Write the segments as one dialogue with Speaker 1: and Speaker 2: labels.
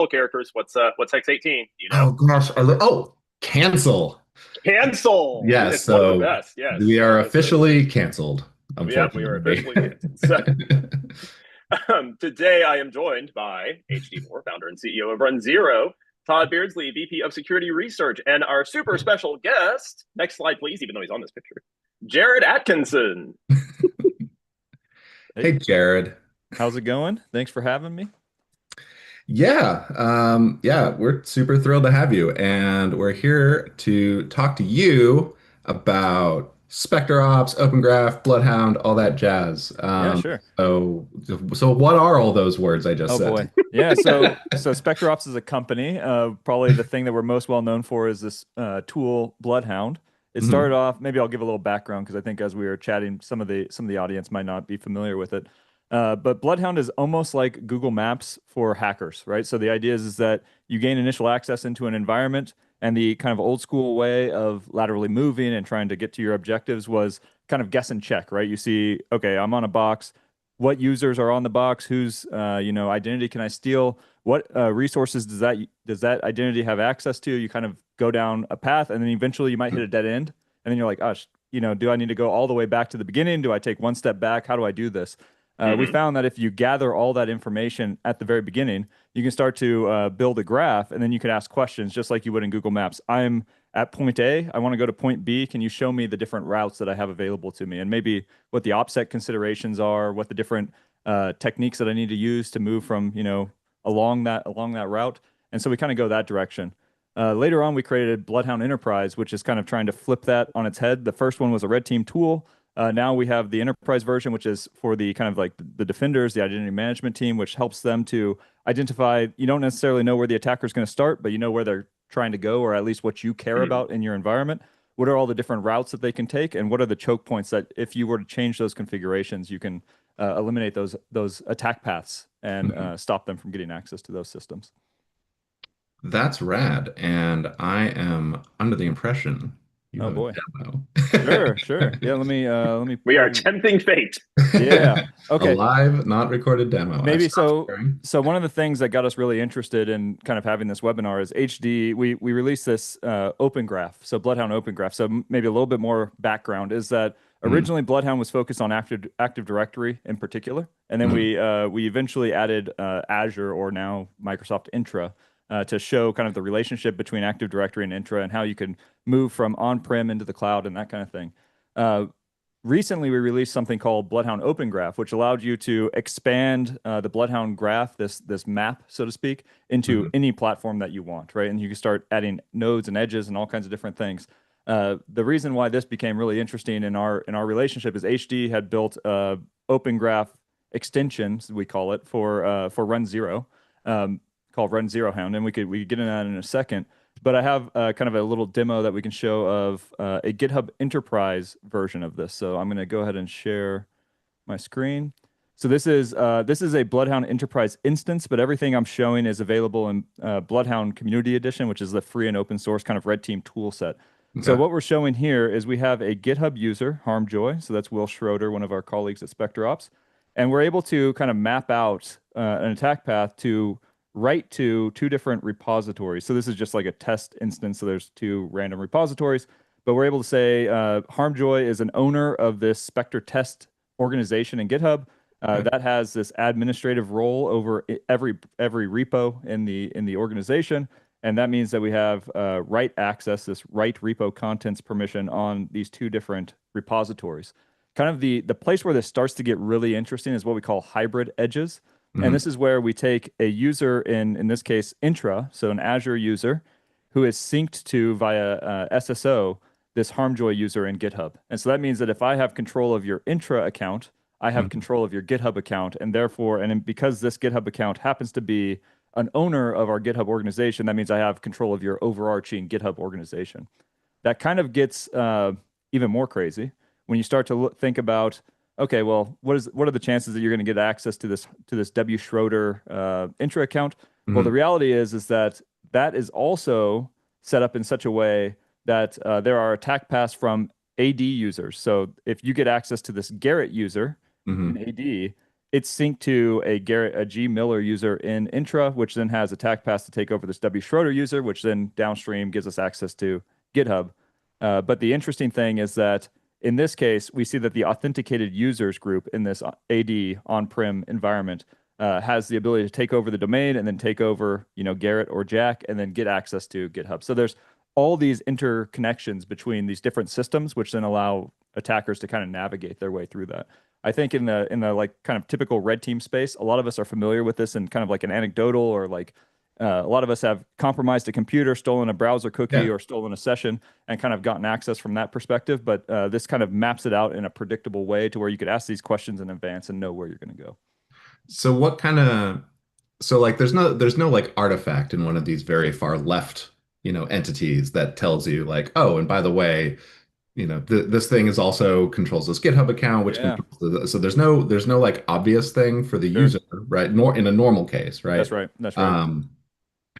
Speaker 1: characters. What's hex 18? You know,
Speaker 2: Oh gosh, cancel.
Speaker 1: cancel.
Speaker 2: Yes,
Speaker 1: It's one of the
Speaker 2: so
Speaker 1: best. Yes.
Speaker 2: we are officially canceled,
Speaker 1: Yep, we are
Speaker 2: unfortunately.
Speaker 1: officially canceled. So today I am joined by HD Moore, founder and CEO of runZero, Todd Beardsley, VP of Security Research, and our super special guest. Next slide, please. Even though he's on this picture, Jared Atkinson.
Speaker 2: Hey,
Speaker 3: Hey,
Speaker 2: Jared.
Speaker 3: how's it going? Thanks for having me.
Speaker 2: Yeah, we're super thrilled to have you, and we're here to talk to you about SpecterOps, Open Graph, Bloodhound, all that jazz.
Speaker 3: Yeah, sure.
Speaker 2: So what are all those words I just
Speaker 3: Oh
Speaker 2: said?
Speaker 3: boy. Yeah, so SpecterOps is a company. Probably the thing that we're most well known for is this tool, Bloodhound. It
Speaker 2: Mhm.
Speaker 3: started off, maybe I'll give a little background because I think as we were chatting, some of the audience might not be familiar with it. But Bloodhound is almost like Google Maps for hackers, right? So the idea is that you gain initial access into an environment, and the kind of old school way of laterally moving and trying to get to your objectives was kind of guess and check, right? You see, okay, I'm on a box. What users are on the box? Whose identity can I steal? What resources does that identity have access to? You kind of go down a path, and then eventually you might hit a dead end, and then you're like, gosh, do I need to go all the way back to the beginning? Do I take one step back? How do I do this? We
Speaker 1: Mm-hmm.
Speaker 3: found that if you gather all that information at the very beginning, you can start to build a graph, and then you could ask questions just like you would in Google Maps. I'm at point A. I want to go to point B. Can you show me the different routes that I have available to me, and maybe what the OPSEC considerations are, what the different techniques that I need to use to move from along that route. And so we kind of go that direction. Later on, we created Bloodhound Enterprise, which is kind of trying to flip that on its head. The first one was a red team tool. Now we have the enterprise version, which is for the kind of like the defenders, the identity management team, which helps them to identify. You don't necessarily know where the attacker is going to start, but you know where they're trying to go, or at least what you care
Speaker 1: Mm-hmm.
Speaker 3: about in your environment. What are all the different routes that they can take, and what are the choke points that if you were to change those configurations, you can eliminate those attack paths and
Speaker 2: Mhm.
Speaker 3: stop them from getting access to those systems.
Speaker 2: That's rad, and I am under the impression you
Speaker 3: Oh
Speaker 2: have a
Speaker 3: boy.
Speaker 2: demo.
Speaker 3: Sure, sure. Yeah, let me
Speaker 1: We are
Speaker 3: pull.
Speaker 1: tempting fate.
Speaker 3: Yeah.
Speaker 2: A
Speaker 3: Okay.
Speaker 2: live, not recorded demo. I've
Speaker 3: Maybe
Speaker 2: stopped
Speaker 3: so.
Speaker 2: sharing.
Speaker 3: So one of the things that got us really interested in kind of having this webinar is HD. We released this Open Graph, so Bloodhound Open Graph. So maybe a little bit more background is that
Speaker 2: Mhm.
Speaker 3: originally Bloodhound was focused on Active Directory in particular, and then
Speaker 2: Mhm.
Speaker 3: we eventually added Azure, or now Microsoft Intra, to show kind of the relationship between Active Directory and Intra and how you can move from on-prem into the cloud and that kind of thing. Uh, Recently we released something called Bloodhound Open Graph, which allowed you to expand the Bloodhound graph, this map, so to speak, into
Speaker 2: Mhm.
Speaker 3: any platform that you want, right? And you can start adding nodes and edges and all kinds of different things. The reason why this became really interesting in our relationship is HD had built a Open Graph extensions, we call it, for runZero, um, called runZeroHound, and we could get into that in a second. But I have kind of a little demo that we can show of a GitHub Enterprise version of this. So I'm going to go ahead and share my screen. So this is a Bloodhound Enterprise instance, but everything I'm showing is available in Bloodhound Community Edition, which is the free and open source kind of red team tool set. So
Speaker 2: Okay.
Speaker 3: what we're showing here is we have a GitHub user, Harmjoy. So that's Will Schroeder, one of our colleagues at SpecterOps. And we're able to kind of map out an attack path to write to two different repositories. So this is just like a test instance. So there's two random repositories, but we're able to say Harmjoy is an owner of this Spectre test organization in GitHub
Speaker 2: Okay.
Speaker 3: that has this administrative role over every repo in the organization, and that means that we have write access, this write repo contents permission on these two different repositories. Kind of the place where this starts to get really interesting is what we call hybrid edges. And
Speaker 2: Mhm.
Speaker 3: this is where we take a user in this case, Intra, so an Azure user, who is synced to via SSO this Harmjoy user in GitHub. And so that means that if I have control of your Intra account, I have
Speaker 2: Mhm.
Speaker 3: control of your GitHub account. And therefore, because this GitHub account happens to be an owner of our GitHub organization, that means I have control of your overarching GitHub organization. That kind of gets even more crazy when you start to think about, okay, well, what are the chances that you're going to get access to this W Schroeder Intra account? Well, the
Speaker 2: Mhm.
Speaker 3: reality is that that is also set up in such a way that there are attack paths from AD users. So if you get access to this Garrett user in
Speaker 2: Mhm.
Speaker 3: AD, it's synced to a G Miller user in Intra, which then has attack paths to take over this W Schroeder user, which then downstream gives us access to GitHub. But the interesting thing is that in this case, we see that the authenticated users group in this AD on-prem environment has the ability to take over the domain and then take over, Garrett or Jack, and then get access to GitHub. So there's all these interconnections between these different systems, which then allow attackers to kind of navigate their way through that. I think in the like kind of typical red team space, a lot of us are familiar with this in kind of like an anecdotal, or like a lot of us have compromised a computer, stolen a browser cookie, or stolen a session, and kind of gotten access from that perspective. But this kind of maps it out in a predictable way to where you could ask these questions in advance and know where you're going to go.
Speaker 2: So like there's no like artifact in one of these very far left, entities that tells you like, oh, and by the way, this thing is also controls this GitHub account, which controls so there's no like obvious thing for the user, right? Nor in a normal case, right?
Speaker 3: That's right. That's right.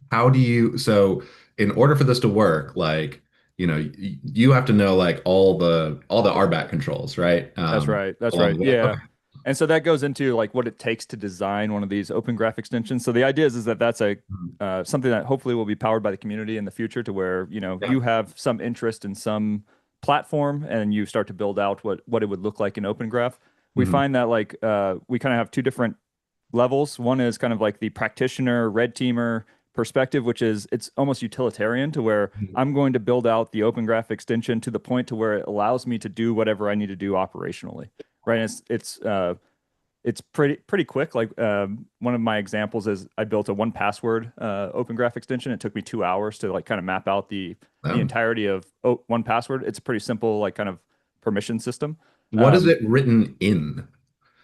Speaker 2: How do you, so in order for this to work, like, you have to know like all the RBAC controls, right?
Speaker 3: That's right. That's right. Yeah. Okay. And so that goes into like what it takes to design one of these open graph extensions. So the idea is that that's something that hopefully will be powered by the community in the future, to where, you have some interest in some platform and you start to build out what it would look like in open graph. We find that like we kind of have two different levels. One is kind of like the practitioner red teamer perspective, which is it's almost utilitarian, to where I'm going to build out the open graph extension to the point to where it allows me to do whatever I need to do operationally. Right. And it's pretty quick. Like one of my examples is I built a 1Password open graph extension. It took me 2 hours to like kind of map out the entirety of 1Password. It's a pretty simple like kind of permission system.
Speaker 2: What is it written in?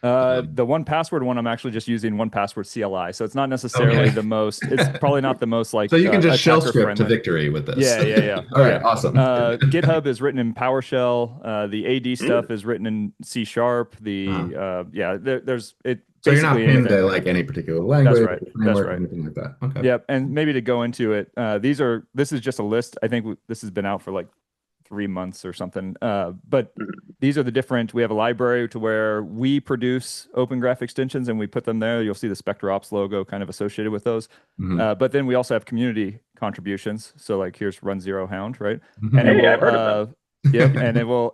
Speaker 3: The 1Password one, I'm actually just using 1Password CLI, so it's not necessarily the most. It's probably not the most like.
Speaker 2: So you can just shell script to victory with this.
Speaker 3: Yeah.
Speaker 2: All right, awesome.
Speaker 3: GitHub is written in PowerShell. The AD stuff is written in C#. There's it.
Speaker 2: So you're not pinned to like any particular language.
Speaker 3: That's right. That's right.
Speaker 2: Anything like that. Okay.
Speaker 3: Yep. And maybe to go into it, this is just a list. I think this has been out for like 3 months or something. But these are the different, we have a library to where we produce open graph extensions and we put them there. You'll see the SpecterOps logo kind of associated with those. But then we also have community contributions. So like here's runZeroHound, right? And
Speaker 1: I've heard of that.
Speaker 3: Yep. And it will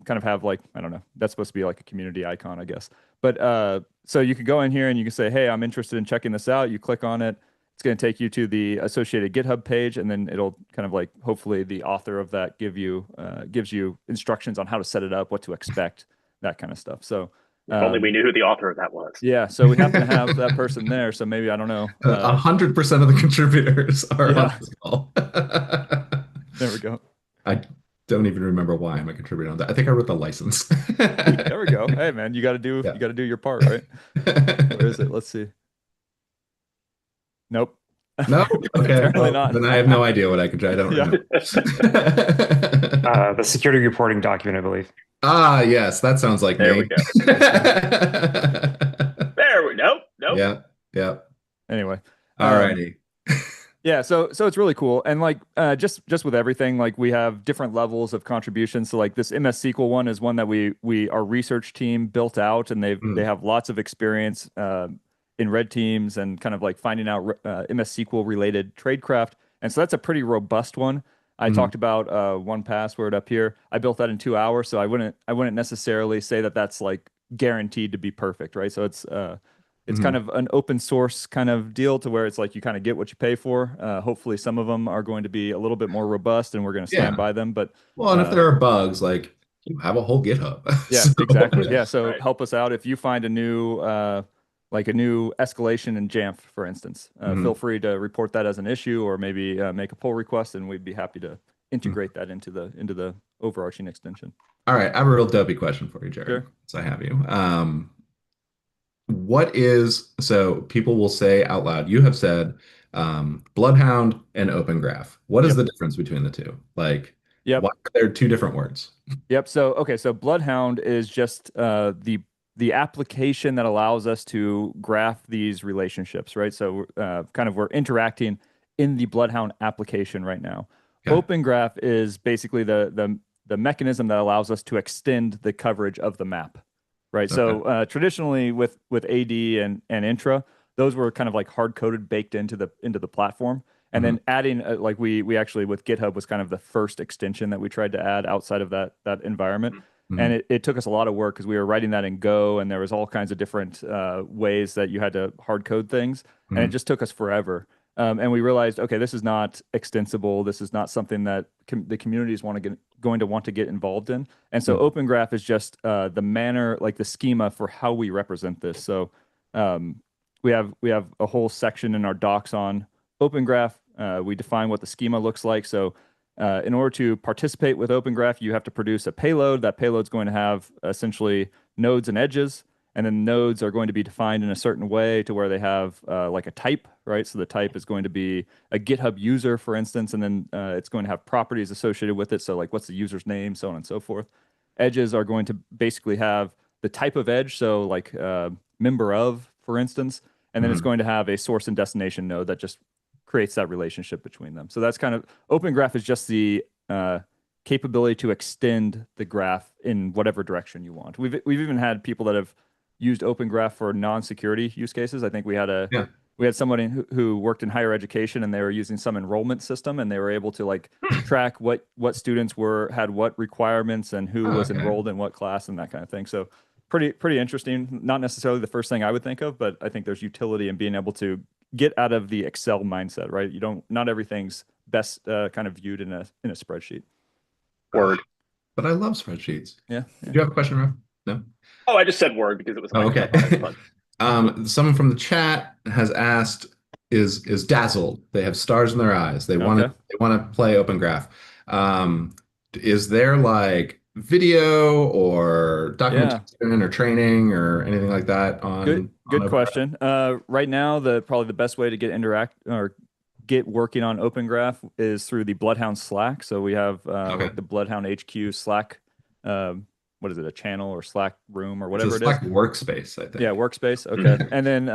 Speaker 3: kind of have like, I don't know, that's supposed to be like a community icon, I guess. But so you can go in here and you can say, hey, I'm interested in checking this out. You click on it. It's going to take you to the associated GitHub page, and then it'll kind of like, hopefully the author of that gives you instructions on how to set it up, what to expect, that kind of stuff. So
Speaker 1: if only we knew who the author of that was.
Speaker 3: Yeah, so we happen to have that person there. So maybe, I don't know.
Speaker 2: 100% of the contributors are on this call.
Speaker 3: There we go.
Speaker 2: I don't even remember why I'm a contributor on that. I think I wrote the license.
Speaker 3: There we go. Hey man, you got to do your part, right? Where is it? Let's see. Nope.
Speaker 2: No. Okay. Well, then I have no idea what I could try. I don't remember.
Speaker 4: The security reporting document, I believe.
Speaker 2: Ah, yes, that sounds like
Speaker 1: there
Speaker 2: me.
Speaker 1: We go. There we go. Nope.
Speaker 2: Yeah.
Speaker 3: Anyway.
Speaker 2: Alrighty.
Speaker 3: Yeah, so it's really cool, and like just with everything, like we have different levels of contribution. So like this MS SQL one is one that our research team built out, and they have lots of experience in red teams and kind of like finding out MS SQL related tradecraft. And so that's a pretty robust one. I talked about 1Password up here. I built that in 2 hours, so I wouldn't necessarily say that that's like guaranteed to be perfect, right? So it's kind of an open source kind of deal, to where it's like you kind of get what you pay for. Hopefully some of them are going to be a little bit more robust and we're going to stand by them. But
Speaker 2: and if there are bugs, like you have a whole GitHub.
Speaker 3: Yeah, exactly. Yeah, so help us out if you find a new escalation in Jamf, for instance. Feel free to report that as an issue, or maybe make a pull request, and we'd be happy to integrate that into the overarching extension. All
Speaker 2: right, I have a real dopey question for you, Jared.
Speaker 3: Sure.
Speaker 2: So I have you. So people will say out loud, you have said Bloodhound and Open Graph. What is the difference between the two? Like, why are there two different words?
Speaker 3: Yep. So Bloodhound is just the application that allows us to graph these relationships, right? So we're interacting in the Bloodhound application right now. Okay. Open Graph is basically the mechanism that allows us to extend the coverage of the map, right?
Speaker 2: Okay.
Speaker 3: So traditionally with AD and Intra, those were kind of like hard coded baked into the platform. And then adding like we actually with GitHub was kind of the first extension that we tried to add outside of that environment. And it took us a lot of work because we were writing that in Go, and there was all kinds of different ways that you had to hard code things, and it just took us forever. And we realized, okay, this is not extensible. This is not something that the communities going to want to get involved in. And so Open Graph is just the manner, like the schema for how we represent this. So we have a whole section in our docs on Open Graph. We define what the schema looks like. So in order to participate with Open Graph, you have to produce a payload. That payload is going to have essentially nodes and edges, and then nodes are going to be defined in a certain way to where they have like a type, right? So the type is going to be a GitHub user, for instance, and then it's going to have properties associated with it. So like what's the user's name, so on and so forth. Edges are going to basically have the type of edge, so like member of, for instance, and then it's going to have a source and destination node that just creates that relationship between them. So that's kind of Open Graph is just the capability to extend the graph in whatever direction you want. We've even had people that have used Open Graph for non-security use cases. I think we had somebody who worked in higher education, and they were using some enrollment system, and they were able to like track what students had what requirements and who was enrolled in what class and that kind of thing. So pretty interesting. Not necessarily the first thing I would think of, but I think there's utility in being able to get out of the Excel mindset, right? Not everything's best kind of viewed in a spreadsheet.
Speaker 1: Word.
Speaker 2: But I love spreadsheets.
Speaker 3: Yeah.
Speaker 2: Do you have a question, Rob? No?
Speaker 1: Oh, I just said word because it was
Speaker 2: okay. Someone from the chat has asked, is dazzled. They have stars in their eyes. They want to play Open Graph. Is there like video or documentation or training or anything like that on
Speaker 3: good question. Right now, probably the best way to get working on Open Graph is through the Bloodhound Slack. So we have like the Bloodhound HQ Slack. What is it? A channel or Slack room or whatever it is?
Speaker 2: Slack workspace, I think.
Speaker 3: Yeah, workspace. Okay, and then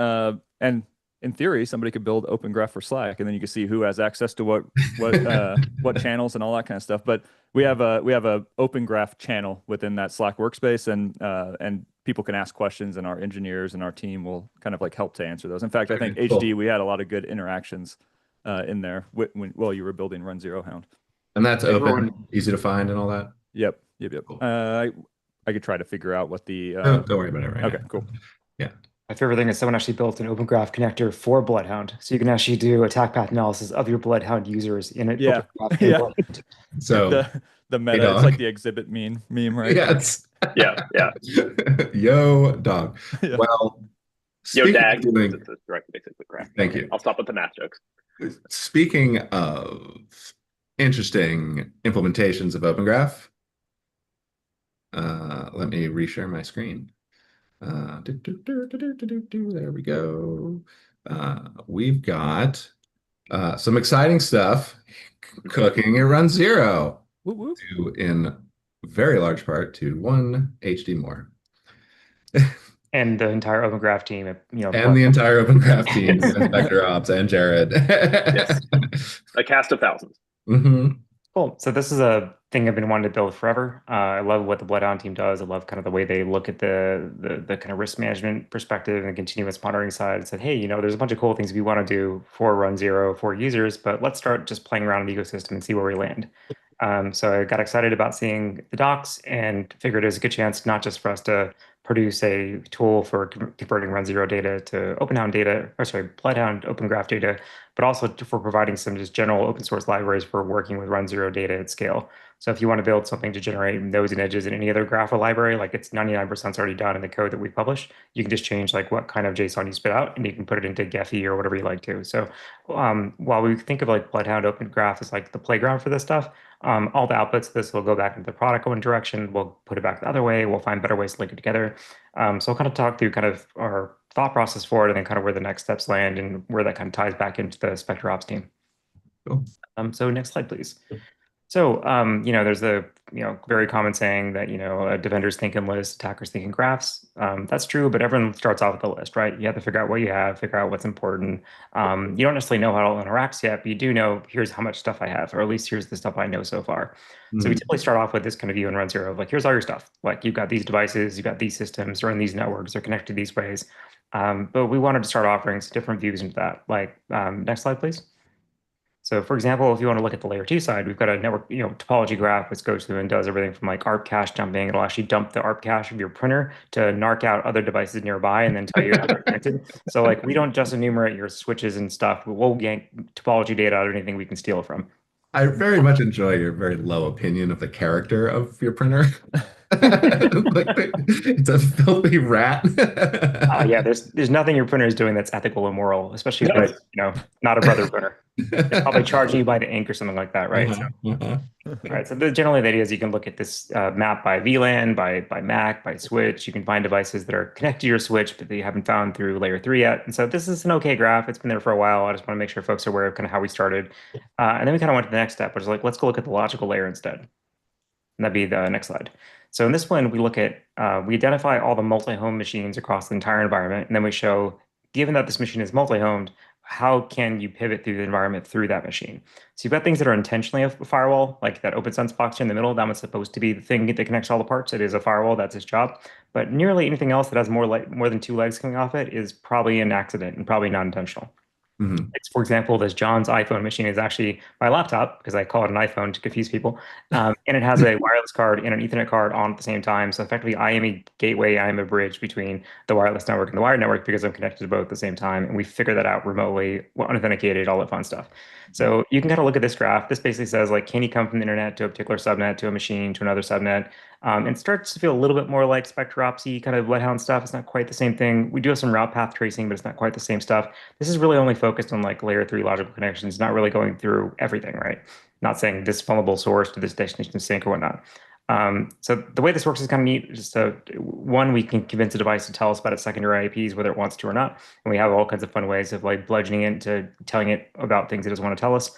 Speaker 3: and in theory, somebody could build Open Graph for Slack, and then you can see who has access to what channels and all that kind of stuff. But we have a Open Graph channel within that Slack workspace, and people can ask questions, and our engineers and our team will kind of like help to answer those. In fact, I think HD, we had a lot of good interactions in there while you were building runZeroHound.
Speaker 2: And that's open, easy to find, and all that.
Speaker 3: Yep.
Speaker 2: Cool.
Speaker 3: I could try to figure out what the.
Speaker 2: Don't worry about it right now.
Speaker 3: Okay, cool.
Speaker 2: Yeah.
Speaker 4: My favorite thing is someone actually built an Open Graph connector for Bloodhound, so you can actually do attack path analysis of your Bloodhound users in it.
Speaker 3: Yeah.
Speaker 2: So
Speaker 3: the meta, it's like the exhibit meme, right?
Speaker 2: Yeah.
Speaker 1: Yeah.
Speaker 2: Yo, dog.
Speaker 3: Yeah.
Speaker 2: Well,
Speaker 1: Yo, dag.
Speaker 2: Thank you.
Speaker 1: I'll stop with the math jokes.
Speaker 2: Speaking of interesting implementations of Open Graph, let me reshare my screen. There we go. We've got some exciting stuff cooking at runZero. Due in very large part to one HD Moore.
Speaker 4: And the entire Open Graph team,
Speaker 2: and the entire Open Graph team, SpecterOps and Jared.
Speaker 1: Yes. A cast of thousands.
Speaker 4: Cool. So this is a thing I've been wanting to build forever. I love what the Bloodhound team does. I love kind of the way they look at the kind of risk management perspective and the continuous monitoring side. Said, hey, there's a bunch of cool things we want to do for runZero for users, but let's start just playing around in the ecosystem and see where we land. So I got excited about seeing the docs and figured it was a good chance not just for us to produce a tool for converting runZero data to Bloodhound Open Graph data, but also for providing some just general open source libraries for working with runZero data at scale. So if you want to build something to generate nodes and edges in any other graph or library, like it's 99% already done in the code that we publish, you can just change like what kind of JSON you spit out, and you can put it into Gephi or whatever you like to. So while we think of like Bloodhound Open Graph as like the playground for this stuff, all the outputs of this will go back into the product one direction. We'll put it back the other way. We'll find better ways to link it together. So I'll kind of talk through kind of our thought process for it, and then kind of where the next steps land and where that kind of ties back into the SpecterOps team.
Speaker 2: Cool.
Speaker 4: So next slide, please. So, there's the, very common saying that, defenders think in lists, attackers think in graphs. That's true, but everyone starts off with a list, right? You have to figure out what you have, figure out what's important. You don't necessarily know how it all interacts yet, but you do know here's how much stuff I have, or at least here's the stuff I know so far. So we
Speaker 2: Mhm.
Speaker 4: typically start off with this kind of view in runZero of like, here's all your stuff. Like you've got these devices, you've got these systems, they're in these networks, they're connected these ways. But we wanted to start offering some different views into that. Like, next slide, please. So for example, if you want to look at the layer two side, we've got a network, topology graph, which goes through and does everything from like ARP cache dumping. It'll actually dump the ARP cache of your printer to narc out other devices nearby and then tell you how they're connected. So like we don't just enumerate your switches and stuff. We'll yank topology data out of anything we can steal from.
Speaker 2: I very much enjoy your very low opinion of the character of your printer. Like, it's a filthy rat.
Speaker 4: Yeah, there's nothing your printer is doing that's ethical or moral, especially if it's, not a brother printer. It's probably charging you by the ink or something like that, right? All right, so generally the idea is you can look at this map by VLAN, by MAC, by switch. You can find devices that are connected to your switch, but that you haven't found through layer three yet. And so this is an okay graph. It's been there for a while. I just want to make sure folks are aware of kind of how we started. And then we kind of went to the next step, which is like, let's go look at the logical layer instead. And that'd be the next slide. So in this one, we look at, we identify all the multi-home machines across the entire environment, and then we show, given that this machine is multi-homed, how can you pivot through the environment through that machine? So you've got things that are intentionally a firewall, like that open sense box in the middle. That was supposed to be the thing that connects all the parts. It is a firewall. That's its job. But nearly anything else that has more than two legs coming off it is probably an accident and probably not intentional.
Speaker 2: Mhm.
Speaker 4: It's, for example, this John's iPhone machine is actually my laptop because I call it an iPhone to confuse people. And it has a wireless card and an Ethernet card on at the same time. So effectively, I am a gateway, I am a bridge between the wireless network and the wired network because I'm connected to both at the same time. And we figure that out remotely, unauthenticated, all that fun stuff. So you can kind of look at this graph. This basically says, like, can you come from the internet to a particular subnet, to a machine, to another subnet? And it starts to feel a little bit more like SpecterOps kind of Bloodhound stuff. It's not quite the same thing. We do have some route path tracing, but it's not quite the same stuff. This is really only focused on like layer three logical connections, not really going through everything, right? Not saying this vulnerable source to this destination sink or whatnot. So the way this works is kind of neat. Just one, we can convince a device to tell us about its secondary IPs, whether it wants to or not. And we have all kinds of fun ways of like bludgeoning it into telling it about things it doesn't want to tell us.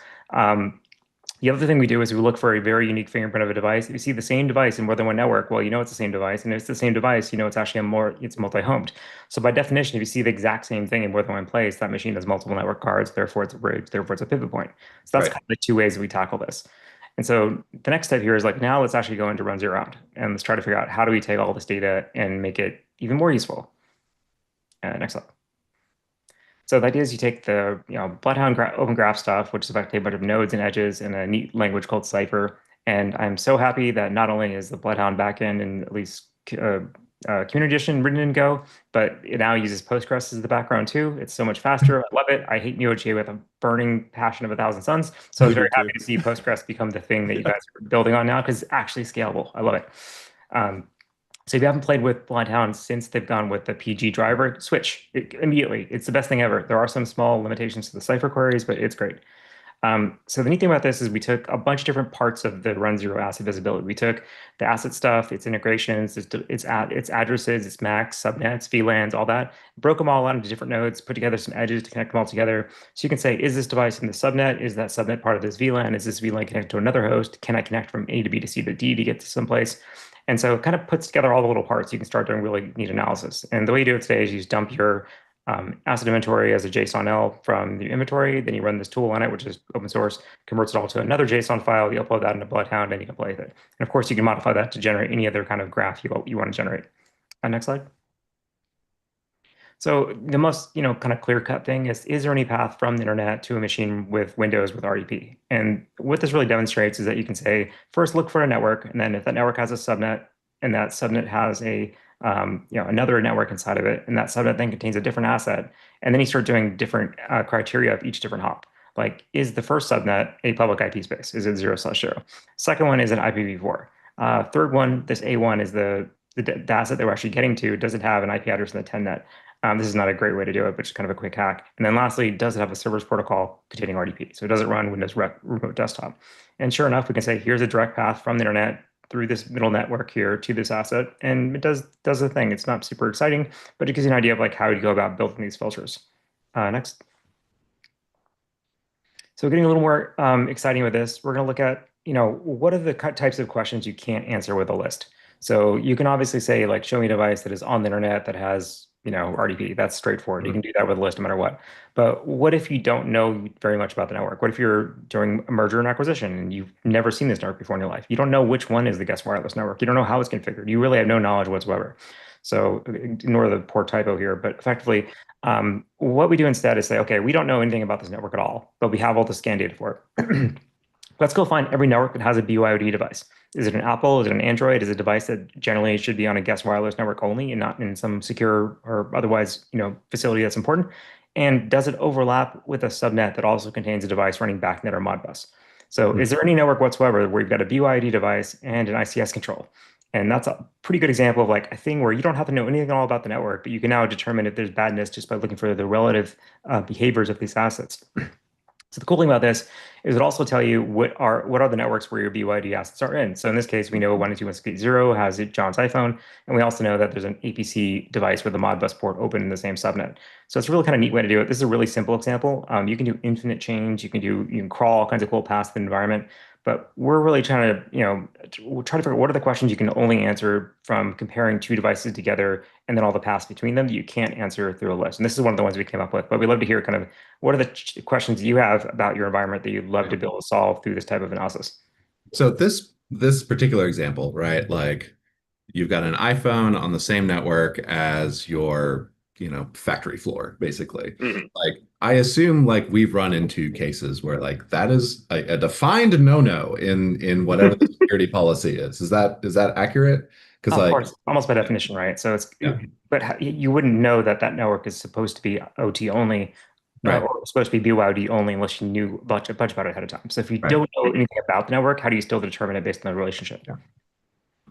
Speaker 4: The other thing we do is we look for a very unique fingerprint of a device. If you see the same device in more than one network, well, you know it's the same device. And if it's the same device, you know it's actually it's multi-homed. So by definition, if you see the exact same thing in more than one place, that machine has multiple network cards, therefore it's a bridge, therefore it's a pivot point. So that's
Speaker 2: Right.
Speaker 4: kind of the two ways that we tackle this. And so the next step here is like, now let's actually go into runZeroHound and let's try to figure out how do we take all this data and make it even more useful. Next slide. So the idea is you take the Bloodhound open graph stuff, which is effectively a bunch of nodes and edges in a neat language called Cypher. And I'm so happy that not only is the Bloodhound backend in at least Community Edition written in Go, but it now uses Postgres as the background too. It's so much faster. I love it. I hate Neo.js with a burning passion of 1,000 suns. So I was very happy to see Postgres become the thing that you guys are building on now because it's actually scalable. I love it. So if you haven't played with Bloodhound since they've gone with the PG driver, switch immediately. It's the best thing ever. There are some small limitations to the Cypher queries, but it's great. So the neat thing about this is we took a bunch of different parts of the runZero asset visibility. We took the asset stuff, its integrations, its addresses, its MACs, subnets, VLANs, all that, broke them all out into different nodes, put together some edges to connect them all together. So you can say, is this device in the subnet? Is that subnet part of this VLAN? Is this VLAN connected to another host? Can I connect from A to B to C to D to get to someplace? And so it kind of puts together all the little parts. You can start doing really neat analysis. And the way you do it today is you just dump your asset inventory as a JSON-L from the inventory. Then you run this tool on it, which is open source, converts it all to another JSON file. You upload that into Bloodhound, and you can play with it. And of course, you can modify that to generate any other kind of graph you want to generate. Next slide. So the most kind of clear-cut thing is there any path from the internet to a machine with Windows with RDP? And what this really demonstrates is that you can say, first look for a network, and then if that network has a subnet, and that subnet has a another network inside of it, and that subnet then contains a different asset, and then you start doing different criteria of each different hop. Like, is the first subnet a public IP space? Is it 0/0? Second one is an IPv4. Third one, this A1 is the asset that we're actually getting to. Does it have an IP address in the 10net? This is not a great way to do it, but just kind of a quick hack. And then lastly, does it have a serverless protocol containing RDP? So does it run Windows remote desktop? And sure enough, we can say, here's a direct path from the internet through this middle network here to this asset. And it does the thing. It's not super exciting, but it gives you an idea of like how you go about building these filters. Next. So getting a little more exciting with this, we're going to look at what are the types of questions you can't answer with a list? So you can obviously say like, show me a device that is on the internet that has, RDP. That's straightforward. You can do that with a list no matter what. But what if you don't know very much about the network? What if you're doing a merger and acquisition and you've never seen this network before in your life? You don't know which one is the guest wireless network. You don't know how it's configured. You really have no knowledge whatsoever. So ignore the poor typo here, but effectively, what we do instead is say, okay, we don't know anything about this network at all, but we have all the scan data for it. Let's go find every network that has a BYOD device. Is it an Apple? Is it an Android? Is it a device that generally should be on a guest wireless network only and not in some secure or otherwise, facility that's important? And does it overlap with a subnet that also contains a device running BACnet or Modbus? So is there any network whatsoever where you've got a BYOD device and an ICS control? And that's a pretty good example of like a thing where you don't have to know anything at all about the network, but you can now determine if there's badness just by looking for the relative behaviors of these assets. So the cool thing about this is it also tell you what are the networks where your BYD assets are in. So in this case, we know 192.168.0 has John's iPhone, and we also know that there's an APC device with a Modbus port open in the same subnet. So it's a really kind of neat way to do it. This is a really simple example. You can do infinite change. You can crawl all kinds of cool paths in the environment. But we're really trying to, try to figure out what are the questions you can only answer from comparing two devices together and then all the paths between them that you can't answer through a list. And this is one of the ones we came up with. But we'd love to hear kind of what are the questions you have about your environment that you'd love to be able to solve through this type of analysis.
Speaker 2: So this particular example, right? Like you've got an iPhone on the same network as your, factory floor, basically.
Speaker 1: Mhm.
Speaker 2: Like I assume like we've run into cases where like that is a defined no-no in whatever the security policy is. Is that accurate? Because
Speaker 4: Of
Speaker 2: like
Speaker 4: course, almost by definition, right? So
Speaker 2: yeah,
Speaker 4: but you wouldn't know that that network is supposed to be OT only
Speaker 2: right,
Speaker 4: or supposed to be BYOD only unless you knew a bunch about it ahead of time. So if you
Speaker 2: right.
Speaker 4: don't know anything about the network, how do you still determine it based on the relationship?
Speaker 2: Yeah.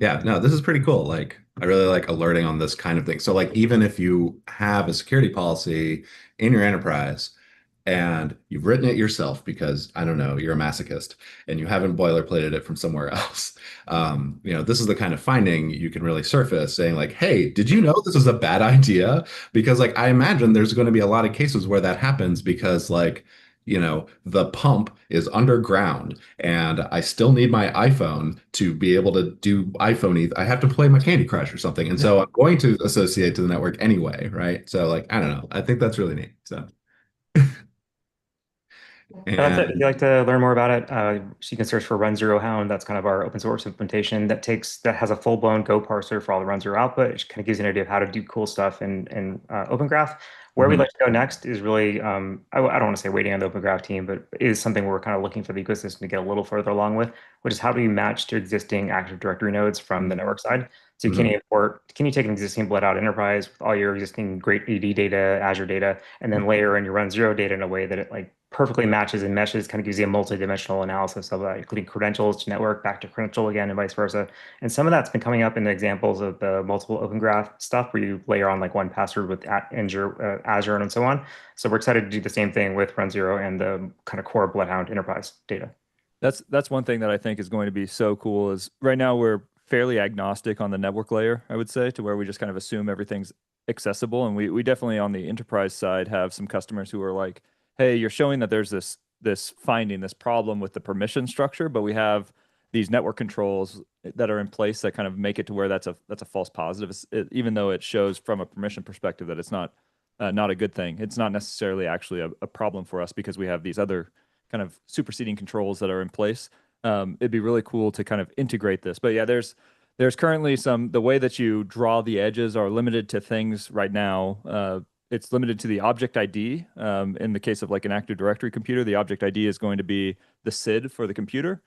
Speaker 2: Yeah, no, this is pretty cool. Like, I really like alerting on this kind of thing. So, like, even if you have a security policy in your enterprise and you've written it yourself because, I don't know, you're a masochist and you haven't boilerplated it from somewhere else, this is the kind of finding you can really surface saying, like, hey, did you know this is a bad idea? Because, like, I imagine there's going to be a lot of cases where that happens because, like, the pump is underground and I still need my iPhone to be able to do iPhone. I have to play my Candy Crush or something. And so I'm going to associate to the network anyway, right? So like, I don't know. I think that's really neat. So,
Speaker 4: That's it. If
Speaker 2: and
Speaker 4: you'd like to learn more about it, you can search for runZeroHound. That's kind of our open source implementation that has a full blown Go parser for all the runZero output. It kind of gives you an idea of how to do cool stuff in Open Graph. Where we'd
Speaker 2: Mhm.
Speaker 4: like to go next is really, I don't want to say waiting on the Open Graph team, but is something we're kind of looking for the ecosystem to get a little further along with, which is how do we match to existing Active Directory nodes from the network side? So
Speaker 2: Mhm.
Speaker 4: can you take an existing Bloodhound enterprise with all your existing great AD data, Azure data, and then layer in your runZero data in a way that it like perfectly matches and meshes, kind of gives you a multi-dimensional analysis of that, including credentials to network, back to credential again, and vice versa. And some of that's been coming up in the examples of the multiple Open Graph stuff where you layer on like one password with Azure and so on. So we're excited to do the same thing with runZero and the kind of core Bloodhound enterprise data.
Speaker 3: That's one thing that I think is going to be so cool is right now we're fairly agnostic on the network layer, I would say, to where we just kind of assume everything's accessible. And we definitely on the enterprise side have some customers who are like, hey, you're showing that there's this finding, this problem with the permission structure, but we have these network controls that are in place that kind of make it to where that's a false positive. Even though it shows from a permission perspective that it's not a good thing. It's not necessarily actually a problem for us because we have these other kind of superseding controls that are in place. It'd be really cool to kind of integrate this. But yeah, there's currently the way that you draw the edges are limited to things right now. It's limited to the object ID. In the case of like an Active Directory computer, the object ID is going to be the SID for the computer,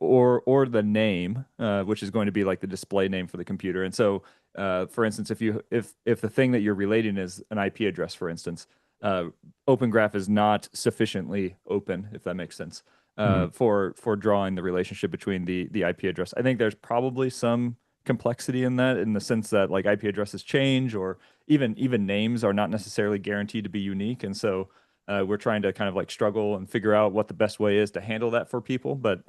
Speaker 3: or the name, which is going to be like the display name for the computer. And so, for instance, if the thing that you're relating is an IP address, for instance, uh, Open Graph is not sufficiently open, if that makes sense,
Speaker 2: Mhm.
Speaker 3: for drawing the relationship between the IP address. I think there's probably some complexity in that, in the sense that like IP addresses change, or even names are not necessarily guaranteed to be unique, and so we're trying to kind of like struggle and figure out what the best way is to handle that for people. But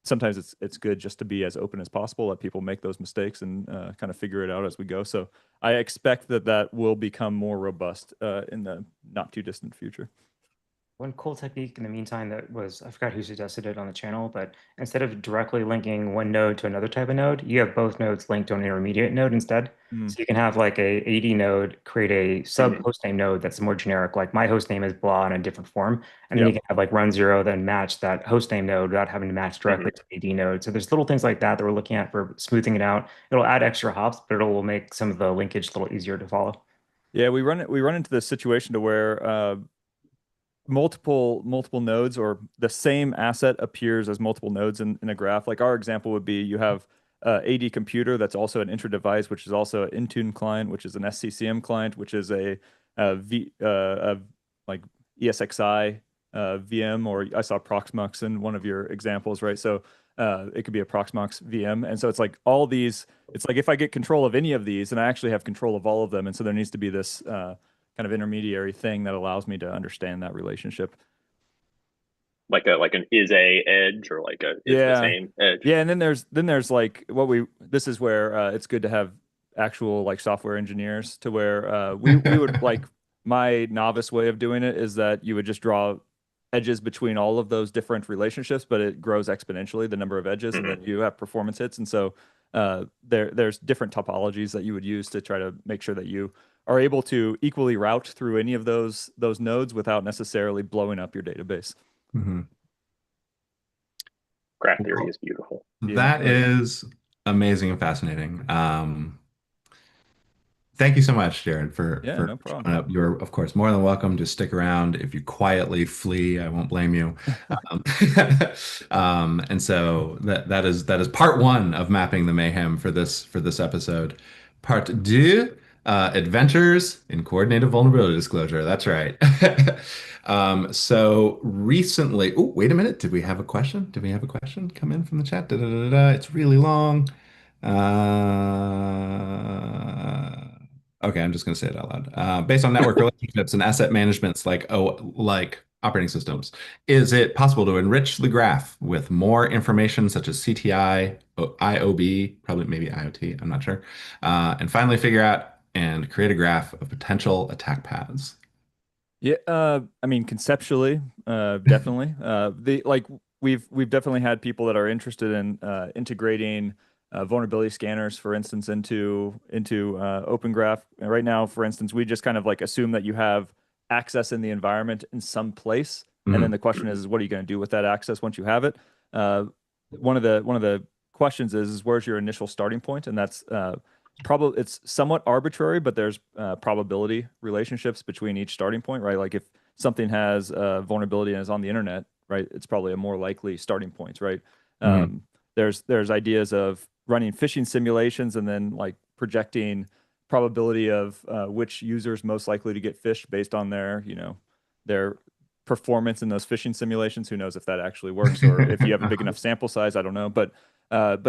Speaker 3: sometimes it's good just to be as open as possible, let people make those mistakes and kind of figure it out as we go. So I expect that will become more robust in the not too distant future.
Speaker 4: One cool technique in the meantime that was, I forgot who suggested it on the channel, but instead of directly linking one node to another type of node, you have both nodes linked to an intermediate node instead. So you can have like a AD node create a sub hostname node that's more generic, like my hostname is blah in a different form. And then you can have like runZero then match that hostname node without having to match directly to the AD node. So there's little things like that that we're looking at for smoothing it out. It'll add extra hops, but it'll make some of the linkage a little easier to follow.
Speaker 3: Yeah, we run into this situation to where multiple nodes or the same asset appears as multiple nodes in a graph. Like our example would be you have AD computer that's also an intra-device, which is also an Intune client, which is an SCCM client, which is a like ESXi VM, or I saw Proxmox in one of your examples, right? So it could be a Proxmox VM. And so it's like all these, it's like if I get control of any of these, and I actually have control of all of them. And so there needs to be this kind of intermediary thing that allows me to understand that relationship.
Speaker 1: Like an is a edge, or like a is the same edge.
Speaker 3: Yeah, and then there's like this is where it's good to have actual like software engineers, to where we would like, my novice way of doing it is that you would just draw edges between all of those different relationships, but it grows exponentially, the number of edges, and then you have performance hits. And so there's different topologies that you would use to try to make sure that you are able to equally route through any of those nodes without necessarily blowing up your database.
Speaker 1: Graph theory is beautiful.
Speaker 2: That is amazing and fascinating. Thank you so much, Jared, for
Speaker 3: no problem.
Speaker 2: up. You're, of course, more than welcome to stick around. If you quietly flee, I won't blame you. And so that is part one of mapping the mayhem for this episode. Part two, adventures in coordinated vulnerability disclosure. That's right. So recently, oh, wait a minute. Did we have a question? Did we have a question come in from the chat? It's really long. Okay, I'm just going to say it out loud. Based on network relationships and asset managements like operating systems, is it possible to enrich the graph with more information such as CTI, IOB, probably maybe IoT, I'm not sure, and finally figure out and create a graph of potential attack paths?
Speaker 3: Yeah, I mean, conceptually, definitely. We've definitely had people that are interested in integrating vulnerability scanners, for instance, into Open Graph. And right now, for instance, we just kind of like assume that you have access in the environment in some place, and then the question is what are you going to do with that access once you have it? One of the questions is where's your initial starting point, and that's probably, it's somewhat arbitrary, but there's probability relationships between each starting point, right? Like if something has a vulnerability and is on the internet, right, it's probably a more likely starting point, right? There's ideas of running phishing simulations and then like projecting probability of which users most likely to get phished based on their performance in those phishing simulations. Who knows if that actually works, or if you have a big enough sample size, I don't know. But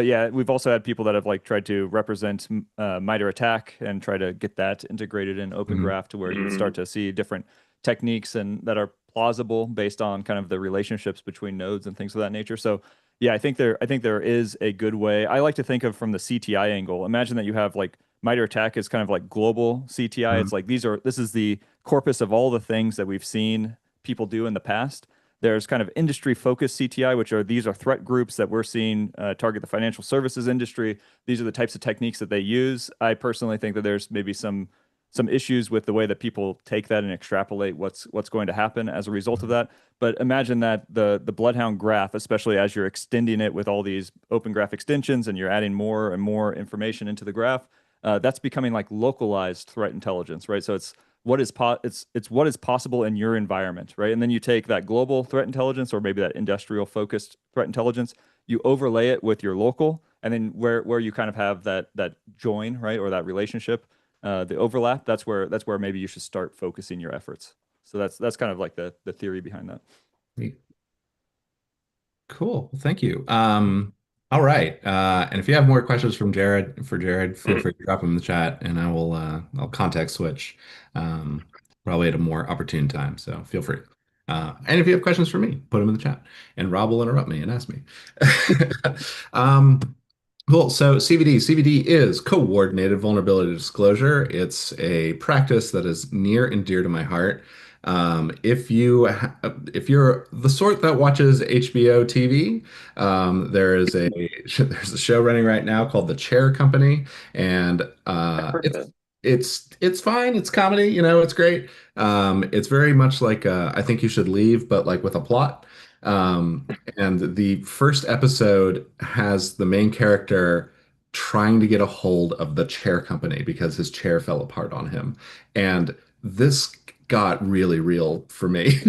Speaker 3: yeah, we've also had people that have like tried to represent MITRE ATT&CK and try to get that integrated in Open Graph to where you start to see different techniques and that are plausible based on kind of the relationships between nodes and things of that nature. So yeah, I think there is a good way. I like to think of from the CTI angle. Imagine that you have like MITRE ATT&CK is kind of like global CTI. It's like this is the corpus of all the things that we've seen people do in the past. There's kind of industry-focused CTI, which are these are threat groups that we're seeing target the financial services industry. These are the types of techniques that they use. I personally think that there's maybe some issues with the way that people take that and extrapolate what's going to happen as a result of that. But imagine that the Bloodhound graph, especially as you're extending it with all these Open Graph extensions and you're adding more and more information into the graph, that's becoming like localized threat intelligence, right? So it's what is possible in your environment, right? And then you take that global threat intelligence or maybe that industrial focused threat intelligence, you overlay it with your local, and then where you kind of have that join, right, or that relationship, the overlap. That's where maybe you should start focusing your efforts. So that's kind of like the theory behind that.
Speaker 2: Cool. Thank you. All right. And if you have more questions for Jared, feel free to drop them in the chat and I'll context switch probably at a more opportune time. So feel free. And if you have questions for me, put them in the chat and Rob will interrupt me and ask me. Cool. So CVD is coordinated vulnerability disclosure. It's a practice that is near and dear to my heart. If you're the sort that watches HBO TV, there is a there's a show running right now called The Chair Company, and
Speaker 1: I've heard of it.
Speaker 2: it's fine. It's comedy, it's great. It's very much like I Think You Should Leave, but like with a plot. Um, and the first episode has the main character trying to get a hold of the chair company because his chair fell apart on him. And this got really real for me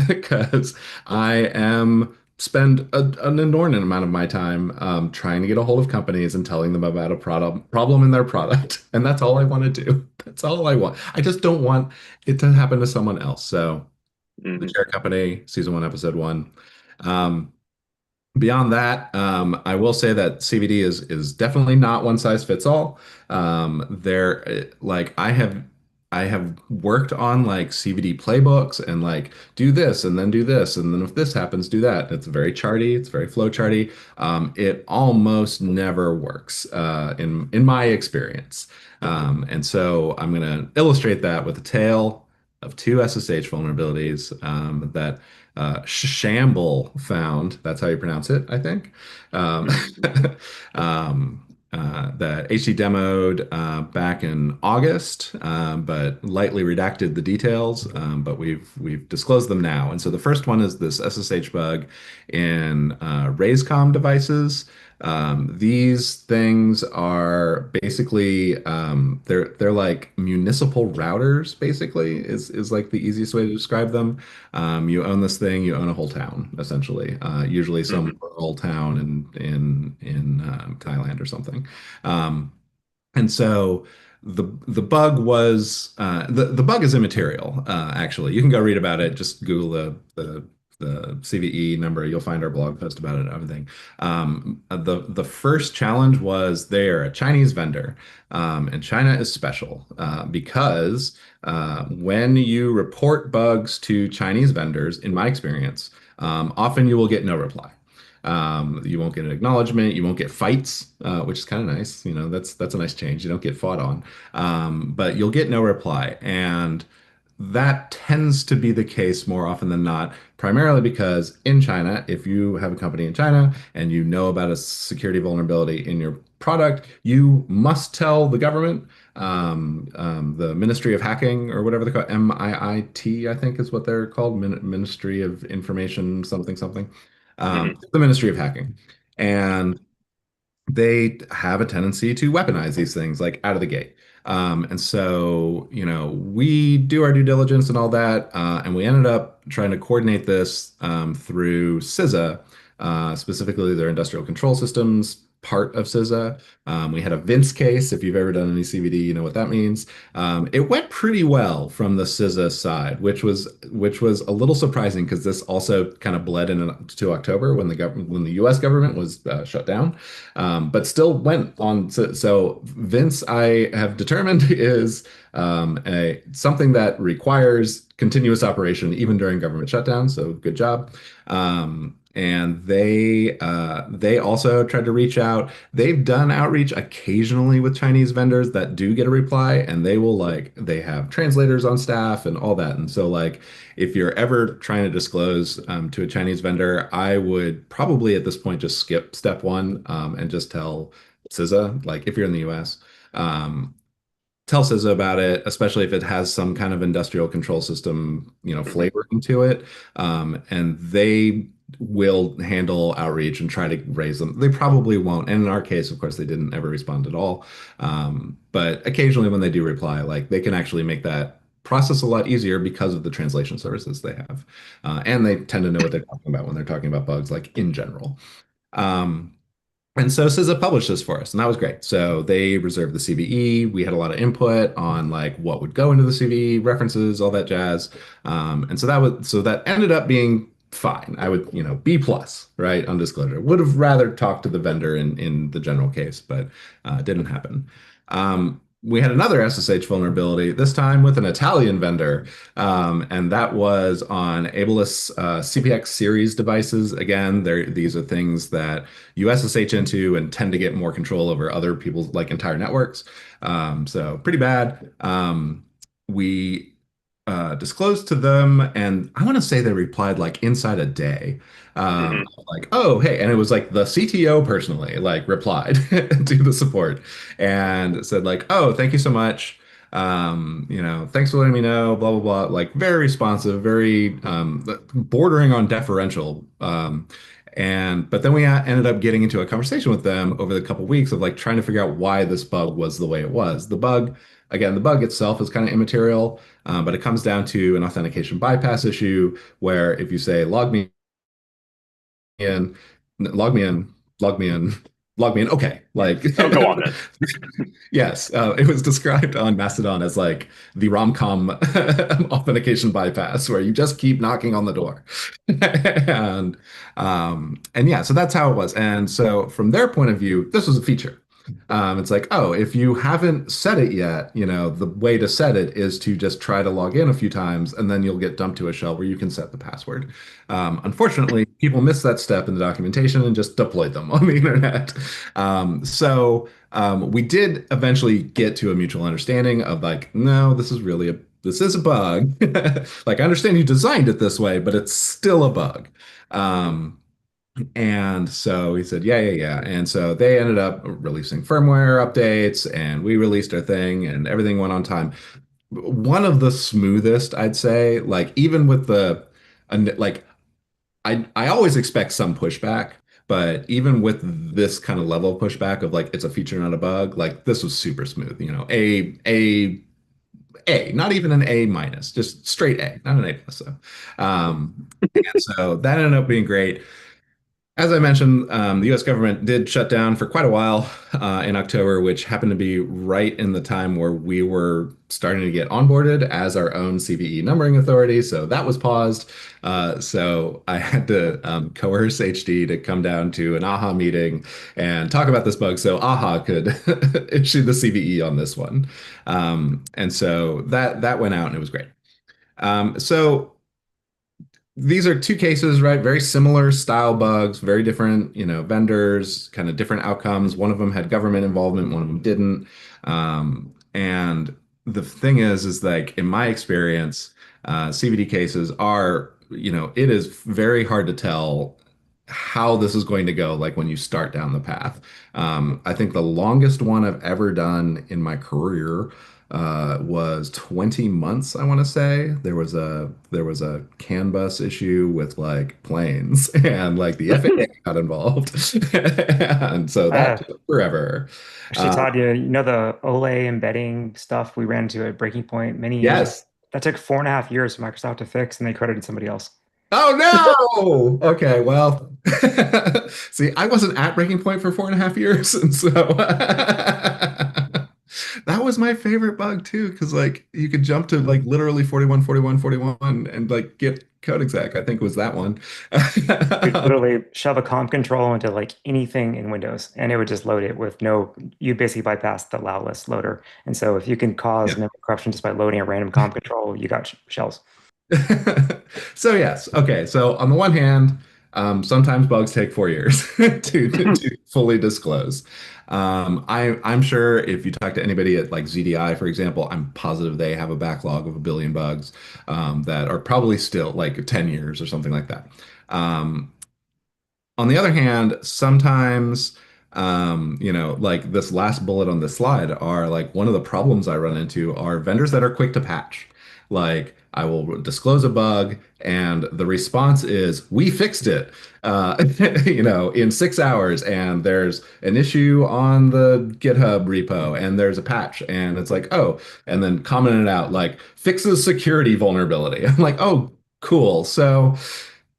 Speaker 2: because I am spend an inordinate amount of my time trying to get a hold of companies and telling them about a problem in their product. And that's all I want to do. That's all I want. I just don't want it to happen to someone else. So the
Speaker 1: Hmm.
Speaker 2: Chair Company, season one, episode one. Um, Beyond that, I will say that CVD is definitely not one size fits all. Like I have worked on like CVD playbooks and like do this and then do this and then if this happens, do that. It's very charty. It's very flow charty. It almost never works in my experience. And so I'm going to illustrate that with a tale of two SSH vulnerabilities that Shamble found. That's how you pronounce it, I think. Um, that HT demoed back in August, but lightly redacted the details. But we've disclosed them now. And so the first one is this SSH bug in RazeCom devices. These things are basically they're like municipal routers, basically, is like the easiest way to describe them. You own this thing, you own a whole town, essentially. Usually
Speaker 1: Hmm.
Speaker 2: some rural town in Thailand or something. Um, and so the bug was the bug is immaterial. Actually, you can go read about it. Just Google the CVE number. You'll find our blog post about it and everything. The first challenge was they're a Chinese vendor, and China is special because when you report bugs to Chinese vendors, in my experience, often you will get no reply. You won't get an acknowledgement. You won't get fights, which is kind of nice. That's a nice change. You don't get fought on, but you'll get no reply, and that tends to be the case more often than not, primarily because in China, if you have a company in China and you know about a security vulnerability in your product, you must tell the government, the Ministry of Hacking or whatever they call it, MIIT, I think is what they're called, Ministry of Information, something, something,
Speaker 1: Hmm.
Speaker 2: the Ministry of Hacking. And they have a tendency to weaponize these things like out of the gate. And so, we do our due diligence and all that, and we ended up trying to coordinate this through CISA, specifically their industrial control systems part of CISA. We had a Vince case. If you've ever done any CVD, you know what that means. It went pretty well from the CISA side, which was a little surprising because this also kind of bled into October when the U.S. government was shut down, but still went on. So Vince, I have determined, is something that requires continuous operation even during government shutdown. So good job. And they also tried to reach out. They've done outreach occasionally with Chinese vendors that do get a reply, and they have translators on staff and all that. And so like if you're ever trying to disclose to a Chinese vendor, I would probably at this point just skip step one and just tell CISA, like if you're in the US. Um, Tell CISA about it, especially if it has some kind of industrial control system,
Speaker 1: Hmm.
Speaker 2: flavoring to it. And they will handle outreach and try to raise them. They probably won't. And in our case, of course, they didn't ever respond at all. But occasionally when they do reply, like they can actually make that process a lot easier because of the translation services they have. And they tend to know what they're talking about when they're talking about bugs, like in general. Um, and so CISA published this for us, and that was great. So they reserved the CVE. We had a lot of input on like what would go into the CVE, references, all that jazz. And so that ended up being fine. I would, B plus, right, on disclosure. Would have rather talked to the vendor in the general case, but it didn't happen. We had another SSH vulnerability, this time with an Italian vendor, and that was on ableist CPX series devices. Again, these are things that you SSH into and tend to get more control over other people's like entire networks. So pretty bad. We disclosed to them, and I want to say they replied like inside a day.
Speaker 1: Hmm.
Speaker 2: Like, oh, hey, and it was like the CTO personally like replied to the support and said like, oh, thank you so much. Thanks for letting me know, blah blah blah. Like very responsive, very bordering on deferential. And but then we ended up getting into a conversation with them over the couple weeks of like trying to figure out why this bug was the way it was. The bug itself is kind of immaterial. But it comes down to an authentication bypass issue where if you say log me in, log me in, log me in, log me in, okay, like
Speaker 1: Oh, go on then.
Speaker 2: yes, it was described on Mastodon as like the rom-com authentication bypass where you just keep knocking on the door. And yeah, so that's how it was. And so from their point of view, this was a feature. It's like, oh, if you haven't set it yet, the way to set it is to just try to log in a few times, and then you'll get dumped to a shell where you can set the password. Unfortunately, people miss that step in the documentation and just deployed them on the internet. We did eventually get to a mutual understanding of like, no, this is a bug. Like, I understand you designed it this way, but it's still a bug. Um, and so he said, yeah, yeah, yeah. And so they ended up releasing firmware updates and we released our thing and everything went on time. One of the smoothest, I'd say, like even with like I always expect some pushback, but even with this kind of level of pushback of like it's a feature, not a bug, like this was super smooth, not even an A minus, just straight A, not an A plus. And so that ended up being great. As I mentioned, the US government did shut down for quite a while in October, which happened to be right in the time where we were starting to get onboarded as our own CVE numbering authority. So that was paused. So I had to coerce HD to come down to an AHA meeting and talk about this bug so AHA could issue the CVE on this one. And so that went out and it was great. So these are two cases, right? Very similar style bugs, very different, vendors, kind of different outcomes. One of them had government involvement, one of them didn't. And the thing is like in my experience, CVD cases are, it is very hard to tell how this is going to go, like when you start down the path. I think the longest one I've ever done in my career was 20 months, I want to say. There was a CAN bus issue with like planes and like the FAA got involved. And so that
Speaker 4: Uh,
Speaker 2: took forever.
Speaker 4: Actually,
Speaker 2: Uh,
Speaker 4: Todd, you know the OLE embedding stuff we ran into at Breaking Point many years ago?
Speaker 2: yes.
Speaker 4: That took 4.5 years for Microsoft to fix, and they credited somebody else.
Speaker 2: Oh no! Okay, well, see, I wasn't at Breaking Point for 4.5 years, and so that was my favorite bug too, because like you could jump to like literally 41, 41, 41, and like get code exec. I think was that one.
Speaker 4: You could literally shove a comp control into like anything in Windows, and it would just load it with no, you basically bypass the allow list loader. And so if you can cause
Speaker 2: Yeah.
Speaker 4: memory corruption just by loading a random comp control, you got shells.
Speaker 2: So yes, okay. So on the one hand, sometimes bugs take 4 years to fully disclose. I'm sure if you talk to anybody at like ZDI, for example, I'm positive they have a backlog of a billion bugs that are probably still like 10 years or something like that. Um, on the other hand, sometimes, like this last bullet on this slide are like one of the problems I run into are vendors that are quick to patch. Like I will disclose a bug and the response is, we fixed it, in 6 hours. And there's an issue on the GitHub repo and there's a patch and it's like, oh, and then comment it out like fixes security vulnerability. I'm like, oh, cool. So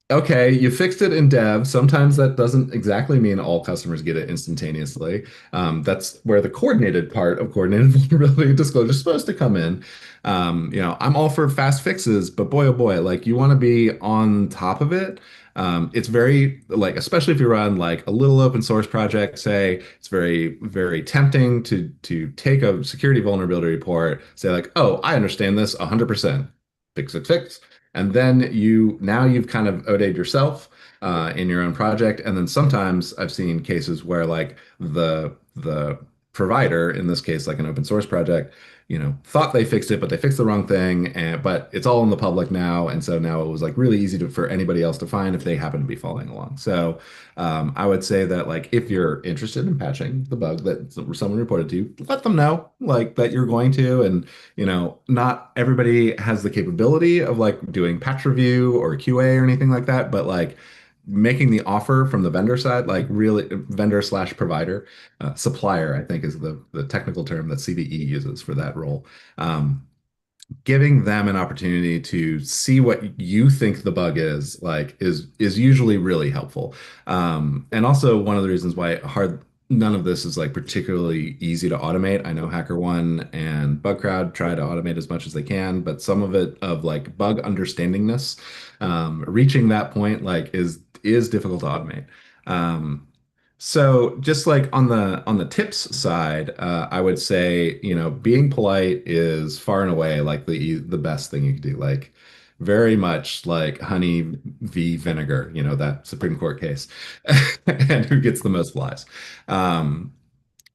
Speaker 2: okay, you fixed it in dev. Sometimes that doesn't exactly mean all customers get it instantaneously. That's where the coordinated part of coordinated vulnerability disclosure is supposed to come in. I'm all for fast fixes, but boy, oh boy, like you want to be on top of it. It's very like, especially if you run like a little open source project, say, it's very, very tempting to take a security vulnerability report, say like, oh, I understand this 100%. Fix it, fix. And then you've kind of OD'd yourself in your own project. And then sometimes I've seen cases where like the provider, in this case, like an open source project, thought they fixed it, but they fixed the wrong thing. But it's all in the public now. And so now it was like really easy for anybody else to find if they happen to be following along. So I would say that like if you're interested in patching the bug that someone reported to you, let them know like that you're going to. And not everybody has the capability of like doing patch review or QA or anything like that, but like making the offer from the vendor side, like really vendor slash provider, supplier, I think is the technical term that CVE uses for that role. Giving them an opportunity to see what you think the bug is like is usually really helpful. And also one of the reasons why none of this is like particularly easy to automate. I know HackerOne and BugCrowd try to automate as much as they can, but some of it of like bug understandingness, reaching that point like is difficult to automate. So just like on the tips side, I would say, being polite is far and away like the best thing you can do. Like very much like honey v vinegar, that Supreme Court case, and who gets the most flies.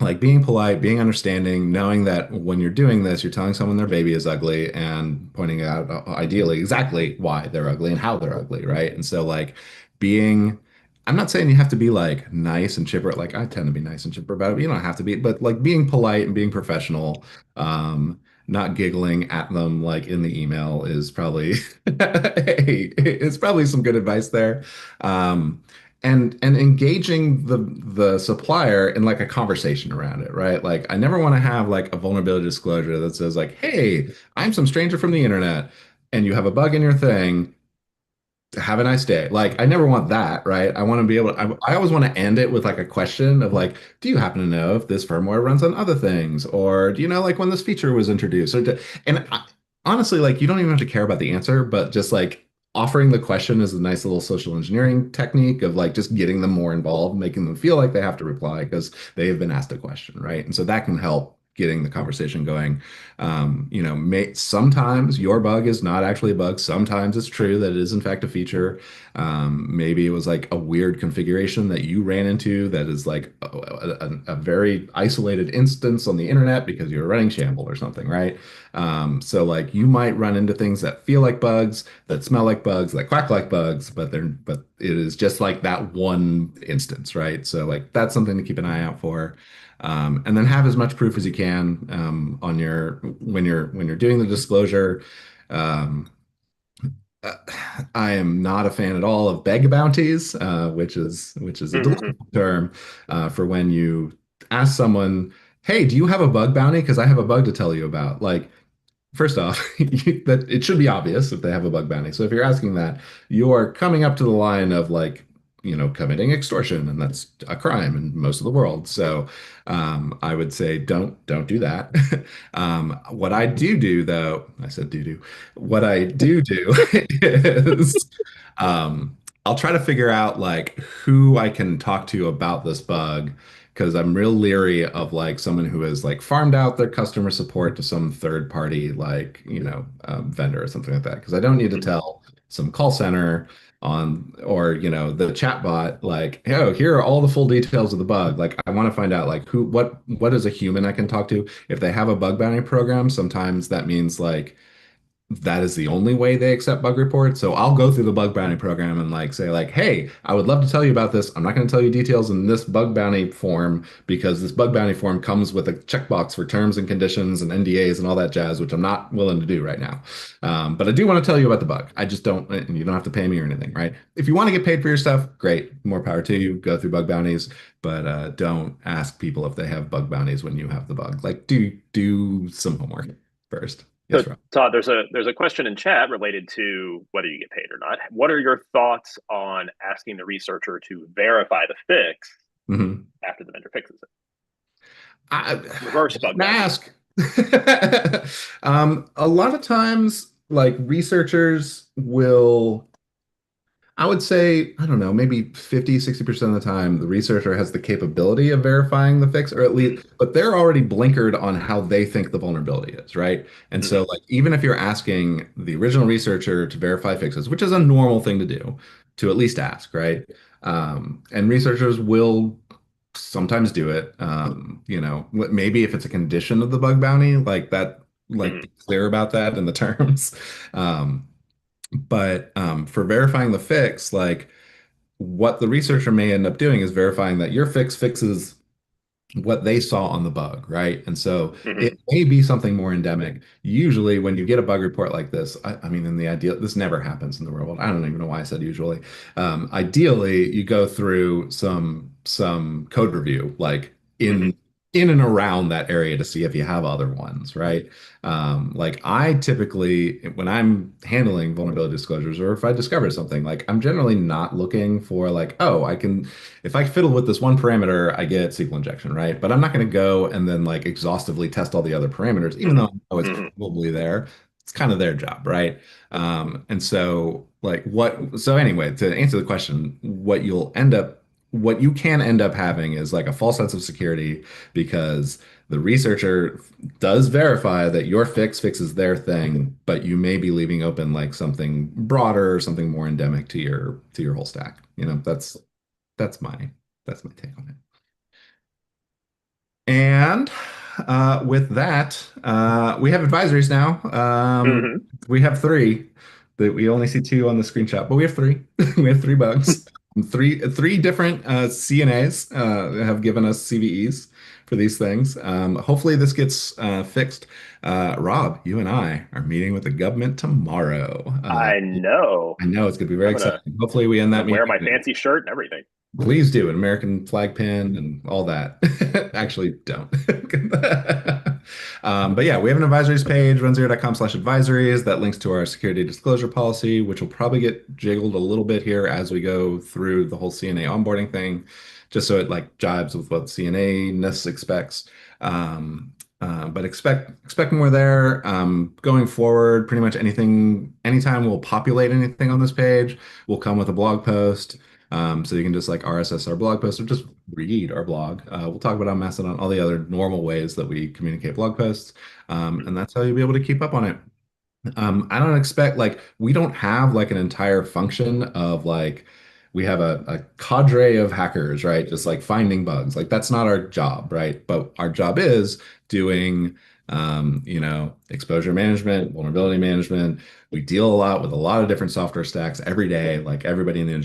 Speaker 2: Like being polite, being understanding, knowing that when you're doing this, you're telling someone their baby is ugly and pointing out ideally exactly why they're ugly and how they're ugly, right? And so like being I'm not saying you have to be like nice and chipper. Like I tend to be nice and chipper about it, but you don't have to be. But like being polite and being professional, not giggling at them like in the email is probably hey, it's probably some good advice there. And engaging the supplier in like a conversation around it, right? Like I never want to have like a vulnerability disclosure that says like, "Hey, I'm some stranger from the internet, and you have a bug in your thing. Have a nice day." Like I never want that, right? I want to be able to, I always want to end it with like a question of like, do you happen to know if this firmware runs on other things? Or do you know like when this feature was introduced? And honestly, like you don't even have to care about the answer, but just like offering the question is a nice little social engineering technique of like just getting them more involved, making them feel like they have to reply because they have been asked a question, right? And so that can help getting the conversation going. Sometimes your bug is not actually a bug. Sometimes it's true that it is in fact a feature. Maybe it was like a weird configuration that you ran into that is like a very isolated instance on the internet because you're running Shamble or something, right? So like you might run into things that feel like bugs, that smell like bugs, that quack like bugs, but it is just like that one instance, right? So like that's something to keep an eye out for. And then have as much proof as you can on your when you're doing the disclosure. Um, uh, I am not a fan at all of beg bounties, which is a delightful term for when you ask someone, "Hey, do you have a bug bounty? Because I have a bug to tell you about." Like, first off, that it should be obvious if they have a bug bounty. So if you're asking that, you are coming up to the line of like, committing extortion, and that's a crime in most of the world. So I would say don't do that. What I do though, I said do. What I do is I'll try to figure out like who I can talk to about this bug because I'm real leery of like someone who has like farmed out their customer support to some third party like vendor or something like that because I don't need to tell some call center on or the chatbot like, oh, here are all the full details of the bug. Like I want to find out like what is a human I can talk to. If they have a bug bounty program, sometimes that means like that is the only way they accept bug reports. So I'll go through the bug bounty program and like say like, hey, I would love to tell you about this. I'm not going to tell you details in this bug bounty form because this bug bounty form comes with a checkbox for terms and conditions and NDAs and all that jazz, which I'm not willing to do right now. But I do want to tell you about the bug. I just don't, and you don't have to pay me or anything, right? If you want to get paid for your stuff, great, more power to you. Go through bug bounties, but don't ask people if they have bug bounties when you have the bug. Like do some homework first. Yes,
Speaker 1: So,
Speaker 2: Rob.
Speaker 1: Todd, there's a question in chat related to whether you get paid or not. What are your thoughts on asking the researcher to verify the fix
Speaker 2: Mhm.
Speaker 1: after the vendor fixes it?
Speaker 2: I
Speaker 1: Reverse bug bounty.
Speaker 2: ask. A lot of times, like researchers will, I would say, I don't know, maybe 50, 60% of the time, the researcher has the capability of verifying the fix, or at least, but they're already blinkered on how they think the vulnerability is, right? And so, like, even if you're asking the original researcher to verify fixes, which is a normal thing to do, to at least ask, right? And researchers will sometimes do it. Maybe if it's a condition of the bug bounty, like that, like
Speaker 1: Mhm.
Speaker 2: be clear about that in the terms. Um, but for verifying the fix, like what the researcher may end up doing is verifying that your fix fixes what they saw on the bug, right? And so it
Speaker 1: Mhm.
Speaker 2: may be something more endemic. Usually, when you get a bug report like this, I mean, in the ideal, this never happens in the real world. I don't even know why I said usually. Ideally, you go through some code review, like
Speaker 1: Mhm.
Speaker 2: in and around that area to see if you have other ones, right? Like I typically, when I'm handling vulnerability disclosures, or if I discover something, like I'm generally not looking for like, oh, I can if I fiddle with this one parameter, I get SQL injection, right? But I'm not going to go and then like exhaustively test all the other parameters, even though
Speaker 1: Mhm.
Speaker 2: I know it's
Speaker 1: Mhm.
Speaker 2: probably there. It's kind of their job, right? And so like so anyway, to answer the question, what you can end up having is like a false sense of security because the researcher does verify that your fix fixes their thing, but you may be leaving open like something broader, something more endemic to your whole stack. That's my that's my take on it. And with that, we have advisories now.
Speaker 1: Mhm.
Speaker 2: We have three. That we only see two on the screenshot, but we have three. We have three bugs. Three different CNAs have given us CVEs for these things. Hopefully this gets fixed. Rob, you and I are meeting with the government tomorrow.
Speaker 1: I know.
Speaker 2: I know it's going to be very
Speaker 1: I'm gonna
Speaker 2: exciting. Hopefully we end
Speaker 1: I'm
Speaker 2: that
Speaker 1: gonna wear my
Speaker 2: meeting.
Speaker 1: fancy shirt and everything.
Speaker 2: Please do an American flag pin and all that. Actually, don't. But yeah, we have an advisories page, runzero.com/advisories that links to our security disclosure policy, which will probably get jiggled a little bit here as we go through the whole CNA onboarding thing, just so it like jives with what CNA-ness expects. But expect more there. Going forward, pretty much anytime we'll populate anything on this page, will come with a blog post. So you can just like RSS our blog post or just read our blog. We'll talk about on Mastodon, all the other normal ways that we communicate blog posts. And that's how you'll be able to keep up on it. I don't expect like we don't have like an entire function of like we have a cadre of hackers, right? Just like finding bugs. Like that's not our job, right? But our job is doing exposure management, vulnerability management. We deal a lot with a lot of different software stacks every day, like everybody in the